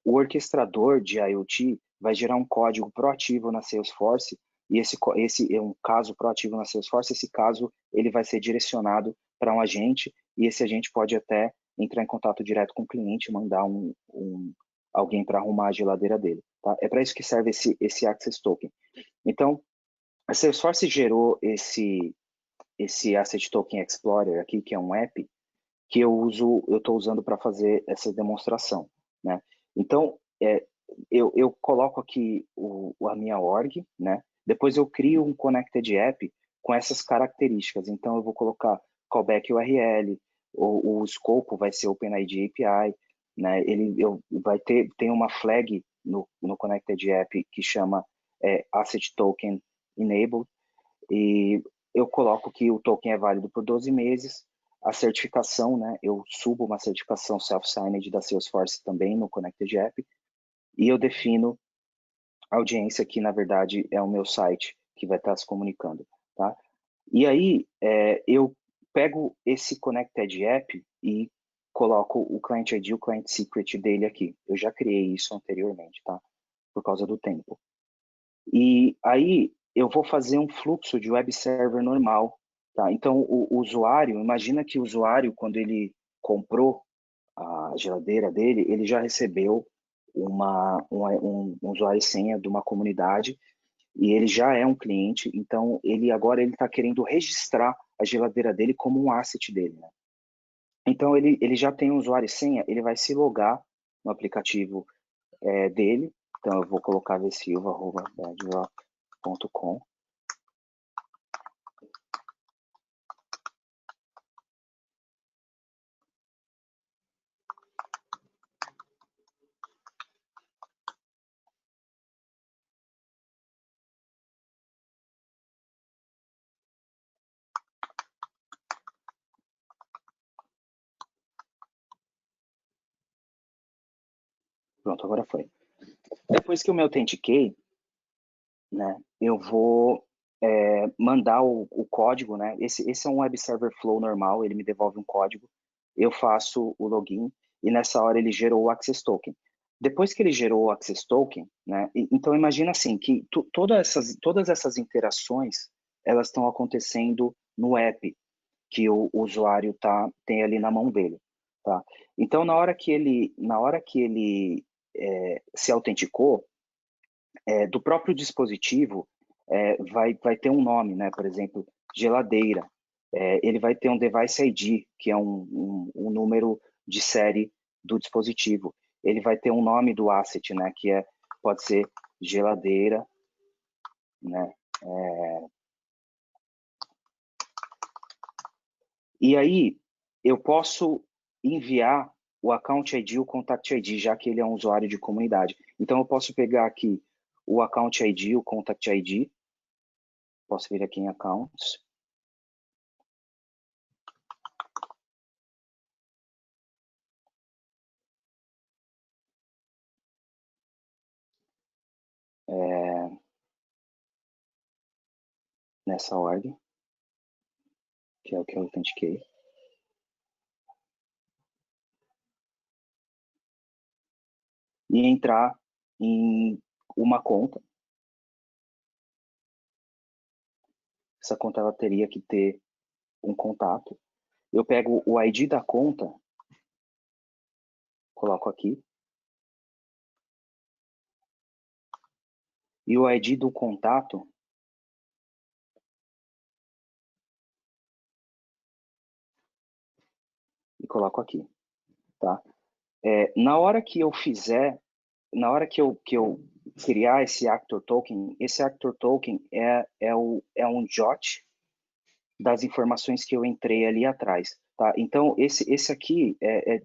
o orquestrador de IoT vai gerar um código proativo na Salesforce, e esse é um caso proativo na Salesforce, esse caso ele vai ser direcionado para um agente, e esse agente pode até entrar em contato direto com o cliente, mandar alguém para arrumar a geladeira dele. Tá? É para isso que serve esse Access Token. Então, a Salesforce gerou esse Asset Token Explorer aqui, que é um app, que eu estou usando para fazer essa demonstração, né? Então, eu coloco aqui a minha org, né? Depois eu crio um Connected App com essas características. Então, eu vou colocar callback URL, o escopo vai ser OpenID API, né? Tem uma flag no Connected App que chama Asset Token Enabled, e eu coloco que o token é válido por 12 meses, a certificação, né? Eu subo uma certificação self-signed da Salesforce também no Connected App, e eu defino a audiência que, na verdade, é o meu site que vai estar se comunicando, tá? E aí, eu pego esse Connected App e coloco o Client ID, o Client Secret dele aqui. Eu já criei isso anteriormente, tá? Por causa do tempo. E aí, eu vou fazer um fluxo de web server normal, tá? Então, o usuário, imagina que o usuário, quando ele comprou a geladeira dele, ele já recebeu um usuário e senha de uma comunidade e ele já é um cliente, então agora ele está querendo registrar a geladeira dele como um asset dele, né? Então, ele já tem um usuário e senha, ele vai se logar no aplicativo dele. Então, eu vou colocar vsilva@bedrock.com. Pronto, agora foi. Depois que eu me autentiquei, né, eu vou mandar o código, né? Esse é um web server flow normal, ele me devolve um código, eu faço o login e nessa hora ele gerou o Access Token. Depois que ele gerou o Access Token, né? Então imagina assim que todas essas interações elas estão acontecendo no app que o usuário tem ali na mão dele, tá? Então na hora que ele se autenticou, do próprio dispositivo vai ter um nome, né? Por exemplo, geladeira. Ele vai ter um device ID, que é um número de série do dispositivo. Ele vai ter um nome do asset, né? Que pode ser geladeira, né? E aí eu posso enviar o Account ID e o Contact ID, já que ele é um usuário de comunidade. Então eu posso pegar aqui o Account ID, o Contact ID, posso vir aqui em Accounts, nessa ordem, que é o que eu autentiquei. E entrar em uma conta. Essa conta ela teria que ter um contato. Eu pego o ID da conta, coloco aqui. E o ID do contato, e coloco aqui, tá? Na hora que eu criar esse actor token, esse actor token é um JOT das informações que eu entrei ali atrás, tá? Então, esse aqui,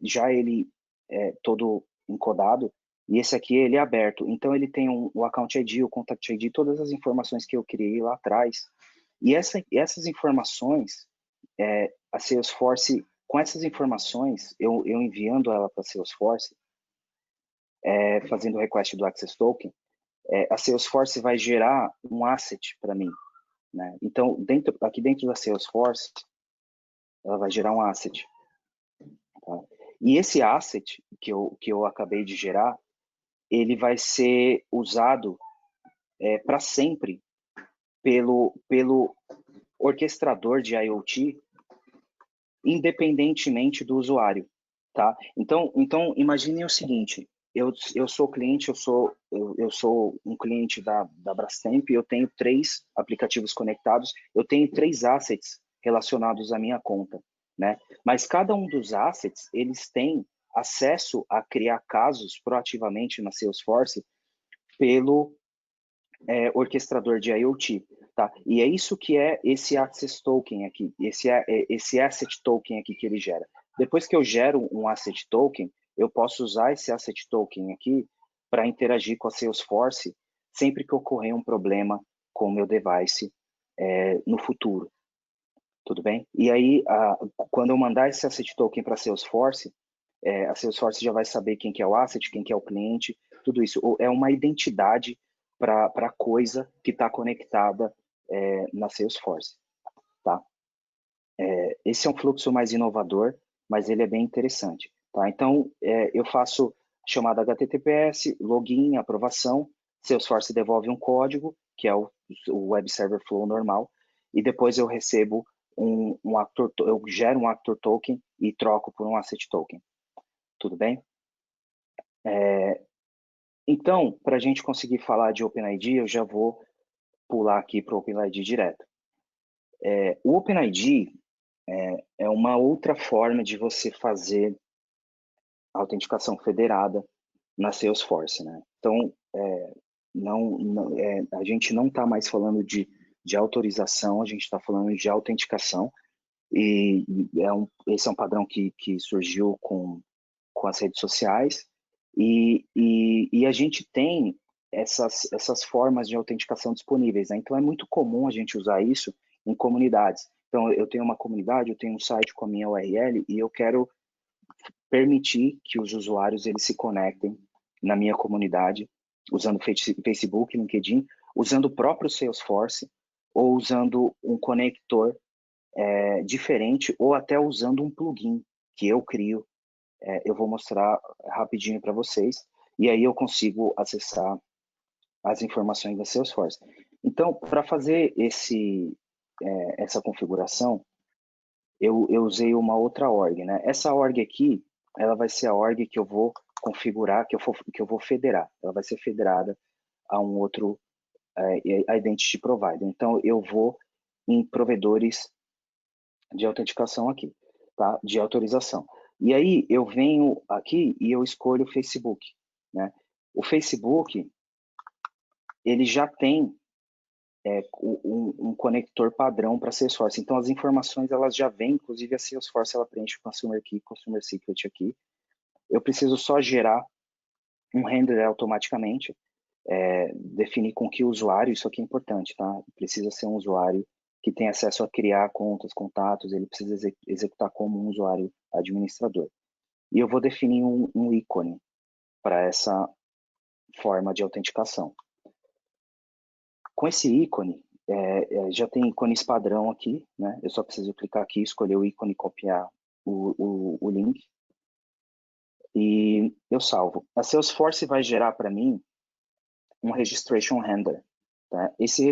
já ele é todo encodado, e esse aqui ele é aberto. Então, ele tem o Account ID, o Contact ID, todas as informações que eu criei lá atrás. E essas informações, a Salesforce, com essas informações, eu enviando ela para a Salesforce, fazendo o request do Access Token, a Salesforce vai gerar um asset para mim, né? Então, aqui dentro da Salesforce, ela vai gerar um asset. Tá? E esse asset que eu acabei de gerar, ele vai ser usado para sempre pelo orquestrador de IoT, independentemente do usuário. Tá? Então imaginem o seguinte: eu sou cliente, eu sou um cliente da Brastemp, eu tenho 3 aplicativos conectados, eu tenho 3 assets relacionados à minha conta, né? Mas cada um dos assets, eles têm acesso a criar casos proativamente na Salesforce pelo orquestrador de IoT, tá? E é isso que é esse Access Token aqui, esse Asset Token aqui que ele gera. Depois que eu gero um Asset Token, eu posso usar esse Asset Token aqui para interagir com a Salesforce sempre que ocorrer um problema com o meu device no futuro. Tudo bem? E aí, quando eu mandar esse Asset Token para a Salesforce já vai saber quem que é o asset, quem que é o cliente, tudo isso. É uma identidade para a coisa que está conectada na Salesforce. Tá? Esse é um fluxo mais inovador, mas ele é bem interessante. Tá? Então, eu faço chamada HTTPS, login, aprovação, Salesforce devolve um código, que é o Web Server Flow normal, e depois eu recebo eu gero um Actor Token e troco por um Asset Token. Tudo bem? Então, para a gente conseguir falar de OpenID, eu já vou pular aqui para o OpenID direto. O OpenID é uma outra forma de você fazer a autenticação federada na Salesforce, né? Então, a gente não está mais falando de autorização, a gente está falando de autenticação, e esse é um padrão que surgiu com as redes sociais, e a gente tem essas formas de autenticação disponíveis, né? Então é muito comum a gente usar isso em comunidades. Então eu tenho uma comunidade, eu tenho um site com a minha URL e eu quero permitir que os usuários eles se conectem na minha comunidade usando Facebook, LinkedIn, usando o próprio Salesforce ou usando um conector diferente ou até usando um plugin que eu crio. Eu vou mostrar rapidinho para vocês, e aí eu consigo acessar as informações da Salesforce. Então, para fazer essa configuração, eu usei uma outra org, né? Essa org aqui, ela vai ser a org que eu vou configurar, que eu vou federar. Ela vai ser federada a um outro Identity Provider. Então, eu vou em provedores de autenticação aqui, tá? De autorização. E aí eu venho aqui e eu escolho o Facebook, né? O Facebook, ele já tem um conector padrão para Salesforce. Então as informações elas já vêm, inclusive a Salesforce ela preenche o Consumer Key, Consumer Secret aqui. Eu preciso só gerar um handler automaticamente, definir com que usuário, isso aqui é importante, tá? Precisa ser um usuário que tem acesso a criar contas, contatos, ele precisa executar como um usuário administrador. E eu vou definir um ícone para essa forma de autenticação. Com esse ícone, já tem ícones padrão aqui, né? Eu só preciso clicar aqui, escolher o ícone e copiar o link. E eu salvo. A Salesforce vai gerar para mim um Registration Handler. Tá? Esse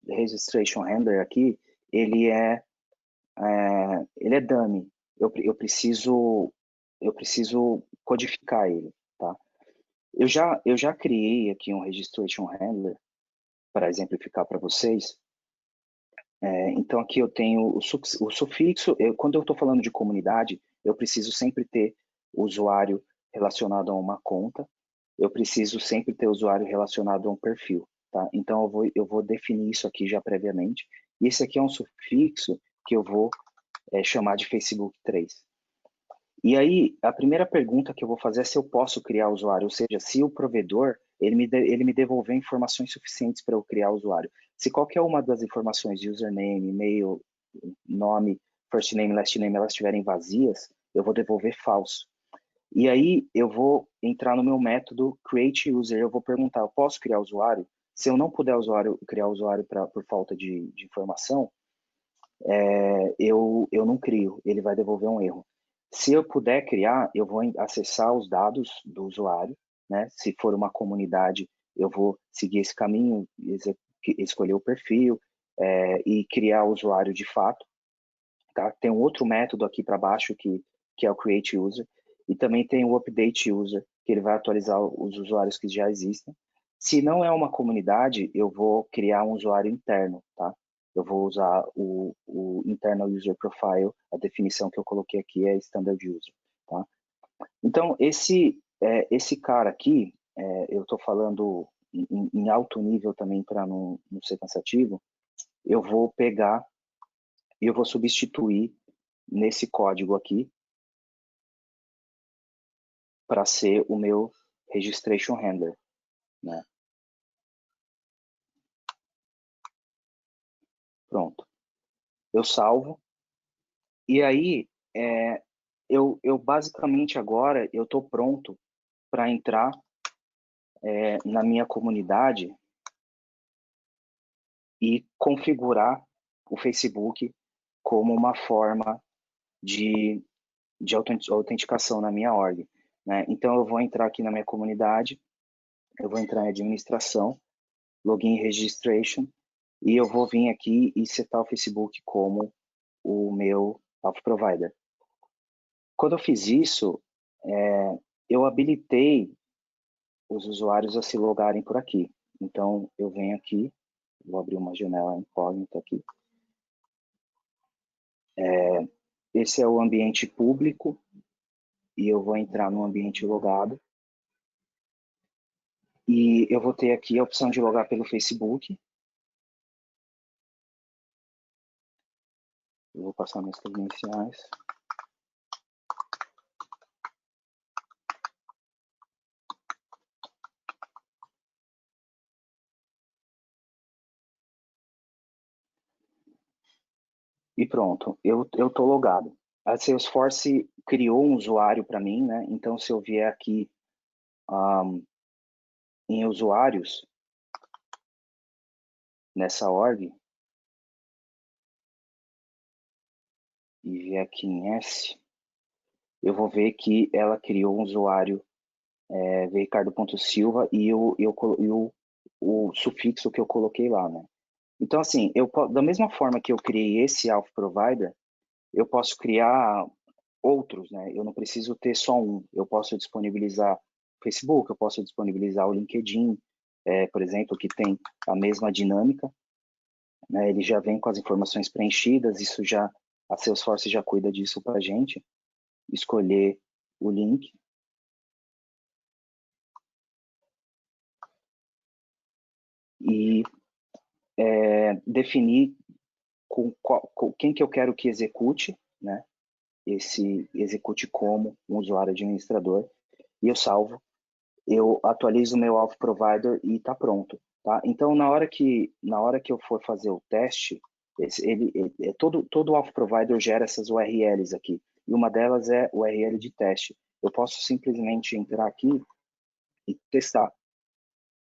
Registration Handler aqui, ele é dummy. Eu preciso codificar ele, tá? Eu já criei aqui um Registration Handler para exemplificar para vocês. Então aqui eu tenho o sufixo. Quando eu estou falando de comunidade, eu preciso sempre ter o usuário relacionado a uma conta. eu preciso sempre ter usuário relacionado a um perfil, tá? Então eu vou definir isso aqui já previamente. E esse aqui é um sufixo que eu vou chamar de Facebook 3. E aí, a primeira pergunta que eu vou fazer é se eu posso criar usuário, ou seja, se o provedor ele me devolver informações suficientes para eu criar usuário. Se qualquer uma das informações, username, e-mail, nome, first name, last name, elas estiverem vazias, eu vou devolver falso. E aí eu vou entrar no meu método create user, eu vou perguntar, eu posso criar usuário? Se eu não puder criar usuário por falta de informação, eu não crio, ele vai devolver um erro. Se eu puder criar, eu vou acessar os dados do usuário, né? Se for uma comunidade, eu vou seguir esse caminho, escolher o perfil e criar o usuário de fato. Tá? Tem um outro método aqui para baixo que é o create user, e também tem o update user, que ele vai atualizar os usuários que já existem. Se não é uma comunidade, eu vou criar um usuário interno, tá? Eu vou usar o internal user profile, a definição que eu coloquei aqui é standard user, tá? Então, esse cara aqui, eu estou falando em alto nível também para não ser cansativo, eu vou pegar e eu vou substituir nesse código aqui para ser o meu registration handler, né? Pronto. Eu salvo. E aí, eu basicamente agora eu estou pronto para entrar na minha comunidade e configurar o Facebook como uma forma de autenticação na minha org, né? Então eu vou entrar aqui na minha comunidade, eu vou entrar em administração, login registration, e eu vou vir aqui e setar o Facebook como o meu Auth Provider. Quando eu fiz isso, eu habilitei os usuários a se logarem por aqui. Então, eu venho aqui, vou abrir uma janela incógnita aqui. Esse é o ambiente público e eu vou entrar no ambiente logado. E eu vou ter aqui a opção de logar pelo Facebook. Eu vou passar minhas credenciais. E pronto, eu estou logado. A Salesforce criou um usuário para mim, né? Então, se eu vier aqui em usuários, nessa org, e vier aqui em S, eu vou ver que ela criou um usuário ricardo.silva e o sufixo que eu coloquei lá, né? Então, assim, da mesma forma que eu criei esse Auth Provider, eu posso criar outros, né? Eu não preciso ter só um. Eu posso disponibilizar o Facebook, eu posso disponibilizar o LinkedIn, por exemplo, que tem a mesma dinâmica, né? Ele já vem com as informações preenchidas, a Salesforce já cuida disso para a gente. Escolher o link. E definir com quem que eu quero que execute, né? Execute como um usuário administrador, e eu salvo, eu atualizo o meu Auth Provider e está pronto, tá? Então, na hora que eu for fazer o teste, todo o Auth Provider gera essas URLs aqui, e uma delas é o URL de teste. Eu posso simplesmente entrar aqui e testar,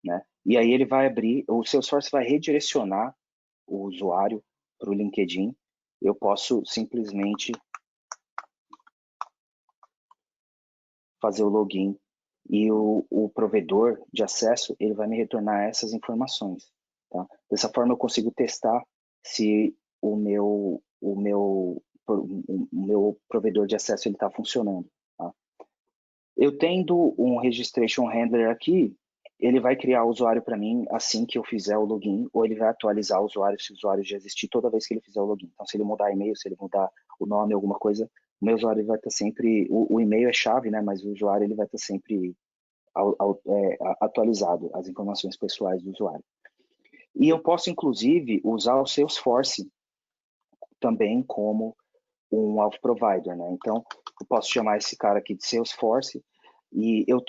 né? E aí ele vai abrir, o Salesforce vai redirecionar o usuário para o LinkedIn. Eu posso simplesmente fazer o login e o provedor de acesso ele vai me retornar essas informações, tá? Dessa forma eu consigo testar se o meu provedor de acesso ele está funcionando, tá? Eu tendo um registration handler aqui, ele vai criar o usuário para mim assim que eu fizer o login, ou ele vai atualizar o usuário se o usuário já existir toda vez que ele fizer o login. Então, se ele mudar e-mail, se ele mudar o nome, alguma coisa, o meu usuário vai estar sempre... O e-mail é chave, né? Mas o usuário ele vai estar sempre atualizado, as informações pessoais do usuário. E eu posso, inclusive, usar o Salesforce também como um Auth Provider, né? Então, eu posso chamar esse cara aqui de Salesforce, e eu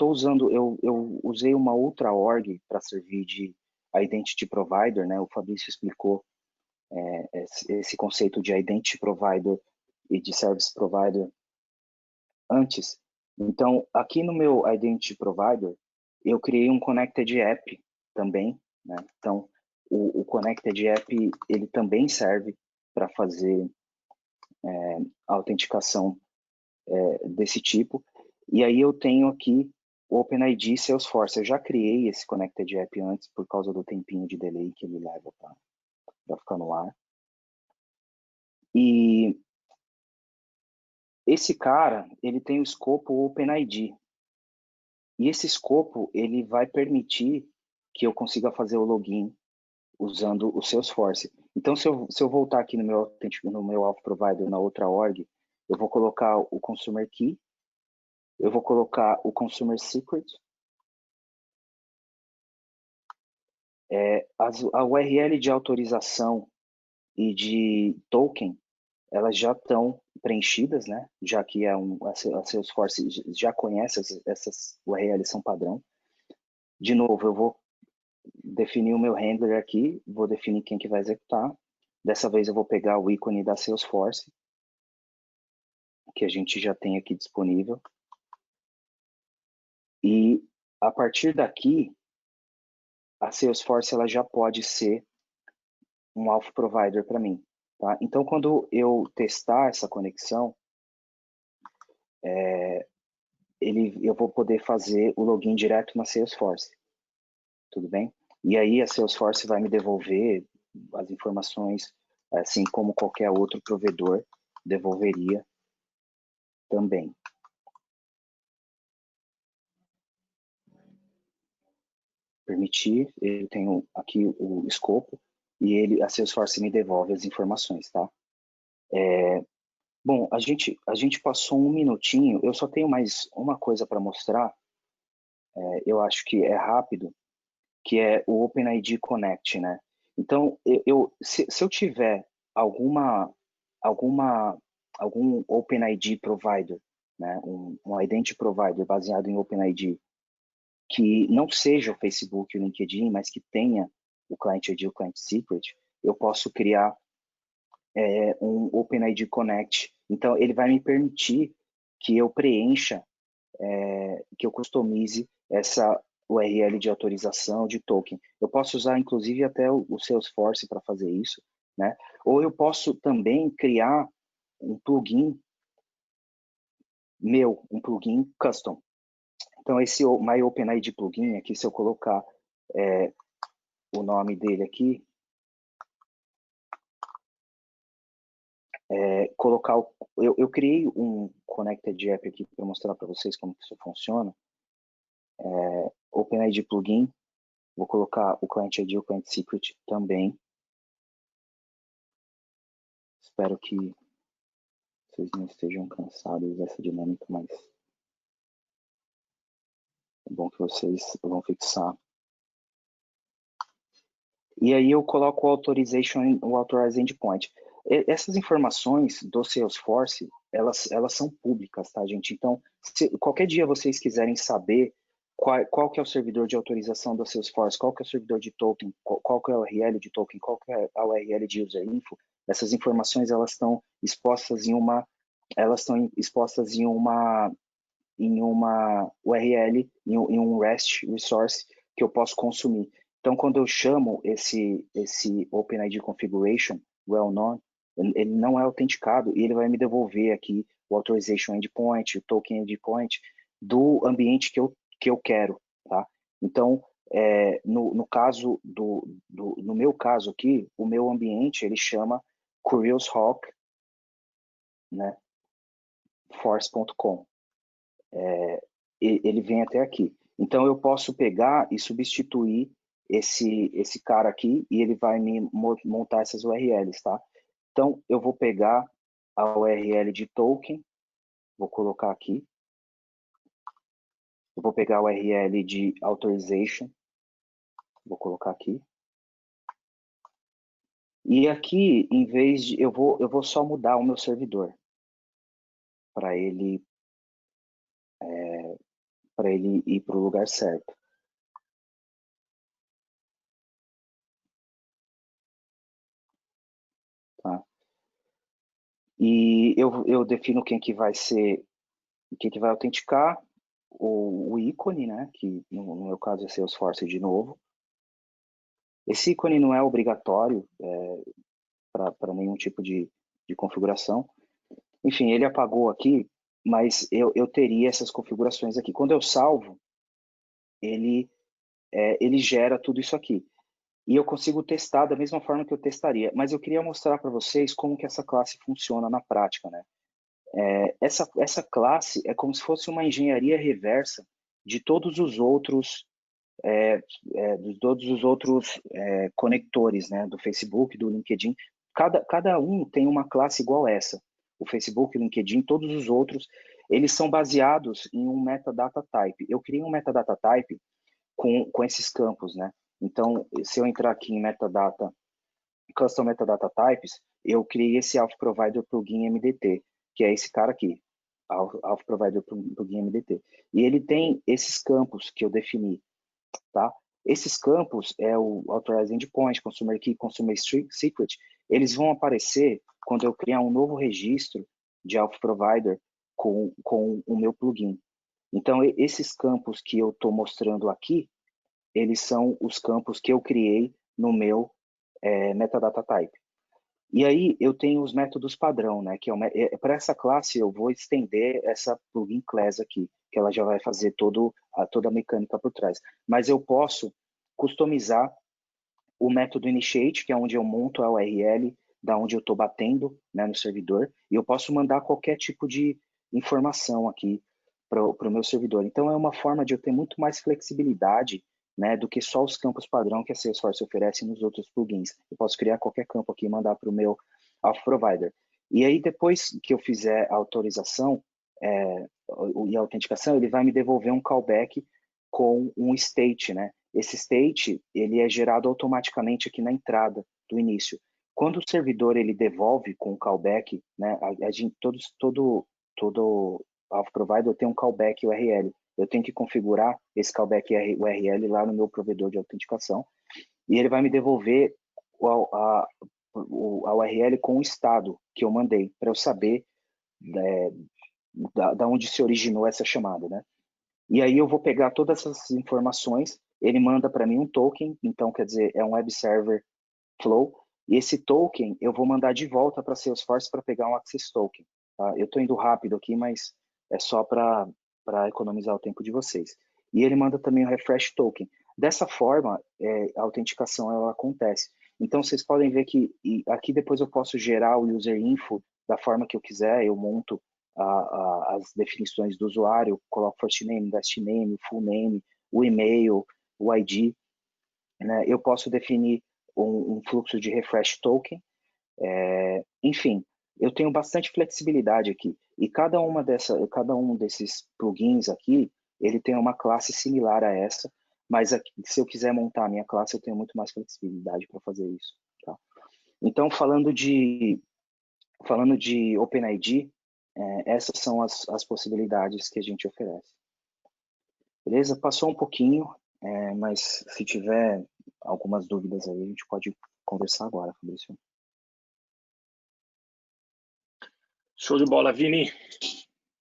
usei uma outra org para servir de Identity Provider, né? O Fabrício explicou esse conceito de Identity Provider e de Service Provider antes. Então, aqui no meu Identity Provider, eu criei um Connected App também, né? Então, o Connected App, ele também serve para fazer autenticação desse tipo. E aí eu tenho aqui o OpenID Salesforce. Eu já criei esse Connected App antes por causa do tempinho de delay que ele leva para ficar no ar. E esse cara, ele tem o escopo OpenID. E esse escopo, ele vai permitir que eu consiga fazer o login usando o Salesforce. Então, se eu voltar aqui no meu Auth Provider, na outra org, eu vou colocar o Consumer Key, eu vou colocar o Consumer Secret, a URL de autorização e de token, elas já estão preenchidas, né? Já que a Salesforce já conhece essas URLs, são padrão. De novo, eu vou definir o meu handler aqui, vou definir quem que vai executar. Dessa vez eu vou pegar o ícone da Salesforce, que a gente já tem aqui disponível. E a partir daqui, a Salesforce ela já pode ser um Auth Provider para mim. Tá? Então, quando eu testar essa conexão, eu vou poder fazer o login direto na Salesforce. Tudo bem? E aí a Salesforce vai me devolver as informações, assim como qualquer outro provedor devolveria também. Permitir, eu tenho aqui o escopo e a Salesforce me devolve as informações, tá? Bom, a gente passou um minutinho, eu só tenho mais uma coisa para mostrar, eu acho que é rápido, que é o OpenID Connect, né? Então, se eu tiver algum OpenID provider, né, um identity provider baseado em OpenID, que não seja o Facebook e o LinkedIn, mas que tenha o Client ID e o Client Secret, eu posso criar um OpenID Connect. Então, ele vai me permitir que eu preencha, que eu customize essa URL de autorização de token. Eu posso usar, inclusive, até o Salesforce para fazer isso, né? Ou eu posso também criar um plugin meu, um plugin custom. Então, esse My OpenID plugin aqui, se eu colocar o nome dele aqui, eu criei um Connected App aqui para mostrar para vocês como que isso funciona. OpenID plugin, vou colocar o Client ID e o Client Secret também. Espero que vocês não estejam cansados dessa dinâmica, mas é bom que vocês vão fixar. E aí eu coloco o Authorize Endpoint. Essas informações do Salesforce, elas são públicas, tá, gente? Então, se qualquer dia vocês quiserem saber qual que é o servidor de autorização do Salesforce, qual que é o servidor de token, qual que é a URL de token, qual que é a URL de user info, essas informações elas estão expostas em uma URL, em um REST resource que eu posso consumir. Então, quando eu chamo esse OpenID Configuration, well-known, ele não é autenticado e ele vai me devolver aqui o Authorization Endpoint, o Token Endpoint do ambiente que eu quero, tá? Então, no meu caso aqui, o meu ambiente, ele chama CuriousHawk, né, force.com. Ele vem até aqui. Então, eu posso pegar e substituir esse cara aqui e ele vai me montar essas URLs, tá? Então, eu vou pegar a URL de token, vou colocar aqui. Eu vou pegar o URL de authorization, vou colocar aqui. E aqui, em vez de... Eu vou só mudar o meu servidor para ele ir para o lugar certo. Tá? E eu defino quem que vai ser, quem que vai autenticar, o ícone, né? Que no meu caso é Salesforce de novo. Esse ícone não é obrigatório para nenhum tipo de configuração. Enfim, ele apagou aqui, mas eu teria essas configurações aqui. Quando eu salvo, ele gera tudo isso aqui. E eu consigo testar da mesma forma que eu testaria. Mas eu queria mostrar para vocês como que essa classe funciona na prática, né? Essa classe é como se fosse uma engenharia reversa de todos os outros conectores, né? Do Facebook, do LinkedIn. Cada um tem uma classe igual essa. O Facebook, o LinkedIn, todos os outros, eles são baseados em um metadata type. Eu criei um metadata type com esses campos, né? Então, se eu entrar aqui em metadata, custom metadata types, eu criei esse Auth Provider plugin MDT, que é esse cara aqui, Auth Provider plugin MDT. E ele tem esses campos que eu defini, tá? Esses campos é o Authorized Endpoint, Consumer Key, Consumer Secret. Eles vão aparecer quando eu criar um novo registro de Auth Provider com o meu plugin. Então, esses campos que eu estou mostrando aqui, eles são os campos que eu criei no meu metadata type. E aí eu tenho os métodos padrão, né? Que para essa classe eu vou estender essa plugin class aqui, que ela já vai fazer toda a mecânica por trás. Mas eu posso customizar o método initiate, que é onde eu monto a URL, da onde eu estou batendo, né, no servidor, e eu posso mandar qualquer tipo de informação aqui para o meu servidor. Então é uma forma de eu ter muito mais flexibilidade, né, do que só os campos padrão que a Salesforce oferece nos outros plugins. Eu posso criar qualquer campo aqui e mandar para o meu Auth Provider. E aí, depois que eu fizer a autorização e a autenticação, ele vai me devolver um callback com um state, né? Esse state, ele é gerado automaticamente aqui na entrada do início. Quando o servidor ele devolve com o callback, né? Todo Auth Provider tem um callback URL. Eu tenho que configurar esse callback URL lá no meu provedor de autenticação e ele vai me devolver a URL com o estado que eu mandei, para eu saber da onde se originou essa chamada, né? E aí eu vou pegar todas essas informações, ele manda para mim um token, então quer dizer, é um web server flow, e esse token eu vou mandar de volta para Salesforce para pegar um access token. Tá? Eu estou indo rápido aqui, mas é só para economizar o tempo de vocês. E ele manda também o refresh token. Dessa forma, a autenticação ela acontece. Então vocês podem ver que aqui depois eu posso gerar o user info da forma que eu quiser, eu monto as definições do usuário, coloco first name, last name, full name, o e-mail, o ID, né? Eu posso definir um fluxo de refresh token, enfim, eu tenho bastante flexibilidade aqui. E cada um desses plugins aqui, ele tem uma classe similar a essa, mas aqui, se eu quiser montar a minha classe, eu tenho muito mais flexibilidade para fazer isso. Tá? Então, falando de OpenID, essas são as possibilidades que a gente oferece. Beleza? Passou um pouquinho, mas se tiver algumas dúvidas aí, a gente pode conversar agora, Fabrício. Show de bola, Vini.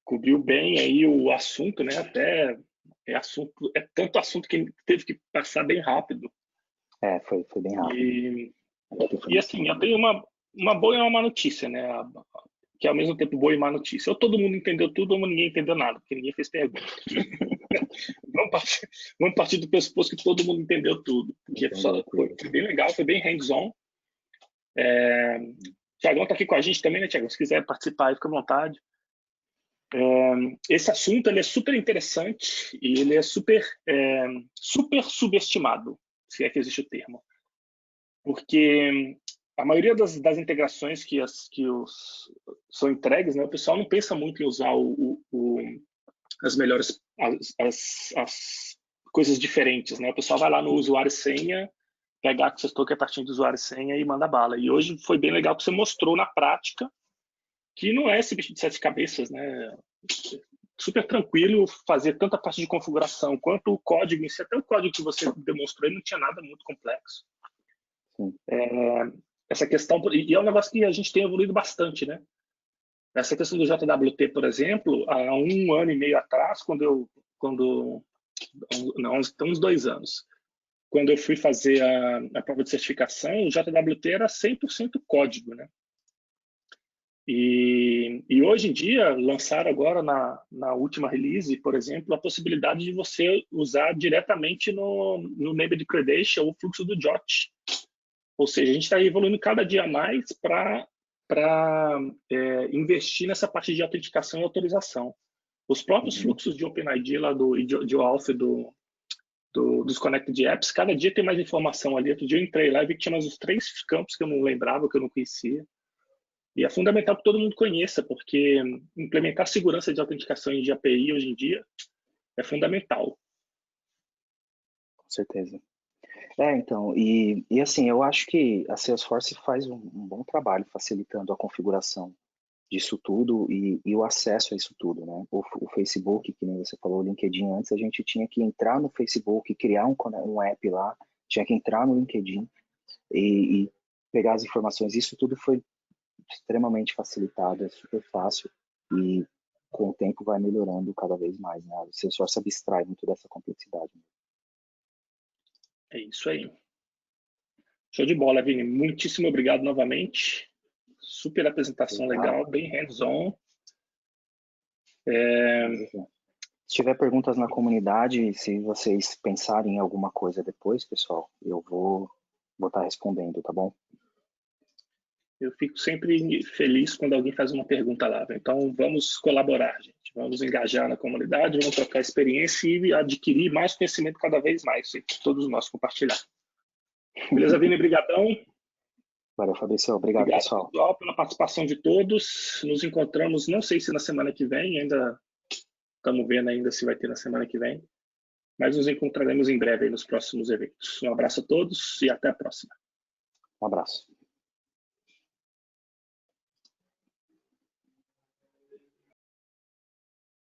Cobriu bem aí o assunto, né? Até é tanto assunto que teve que passar bem rápido. Foi bem rápido. E assim, eu tenho uma boa e uma má notícia, né? Que é ao mesmo tempo boa e má notícia. Ou todo mundo entendeu tudo, ou ninguém entendeu nada, porque ninguém fez pergunta. Vamos partir do pressuposto que todo mundo entendeu tudo. Porque foi bem legal, foi bem hands-on. Tiagão está aqui com a gente também, né, Tiagão? Se quiser participar aí, fica à vontade. Esse assunto ele é super interessante e ele é super subestimado, se é que existe o termo. Porque a maioria das integrações são entregues, né, o pessoal não pensa muito em usar o as melhores, as coisas diferentes, né? O pessoal vai lá no usuário e senha, pega access token a partir do usuário e senha e manda bala. E hoje foi bem legal que você mostrou na prática que não é esse bicho de 7 cabeças, né? Super tranquilo fazer tanta parte de configuração quanto o código em si. Até o código que você demonstrou ele não tinha nada muito complexo. Essa questão, e é um negócio que a gente tem evoluído bastante, né? Essa questão do JWT, por exemplo, há 1 ano e meio atrás, não, uns 2 anos, quando eu fui fazer a prova de certificação, o JWT era 100% código, né? E hoje em dia, lançaram agora na última release, por exemplo, a possibilidade de você usar diretamente no Named Credential o fluxo do JOT. Ou seja, a gente está evoluindo cada dia mais para investir nessa parte de autenticação e autorização. Os próprios fluxos de OpenID lá de Alpha dos Connected Apps, cada dia tem mais informação ali. Outro dia eu entrei lá e vi que tinha mais uns 3 campos que eu não lembrava, que eu não conhecia. E é fundamental que todo mundo conheça, porque implementar segurança de autenticação de API hoje em dia é fundamental. Com certeza. Então, e assim, eu acho que a Salesforce faz um bom trabalho facilitando a configuração disso tudo e o acesso a isso tudo, né? O Facebook, que nem você falou, o LinkedIn, antes a gente tinha que entrar no Facebook, criar um app lá, tinha que entrar no LinkedIn e pegar as informações. Isso tudo foi extremamente facilitado, é super fácil e com o tempo vai melhorando cada vez mais, né? O Salesforce abstrai muito dessa complexidade. É isso aí. Show de bola, Vini. Muitíssimo obrigado novamente. Super apresentação legal, bem hands-on. Se tiver perguntas na comunidade, se vocês pensarem em alguma coisa depois, pessoal, eu vou estar respondendo, tá bom? Eu fico sempre feliz quando alguém faz uma pergunta lá. Então, vamos colaborar, gente. Vamos engajar na comunidade, vamos trocar experiência e adquirir mais conhecimento cada vez mais. E todos nós compartilhar. Beleza, Vini? Brigadão. Valeu, Fabrício. Obrigado, pessoal. Pela participação de todos. Nos encontramos, não sei se na semana que vem, ainda estamos vendo ainda se vai ter na semana que vem, mas nos encontraremos em breve aí nos próximos eventos. Um abraço a todos e até a próxima. Um abraço.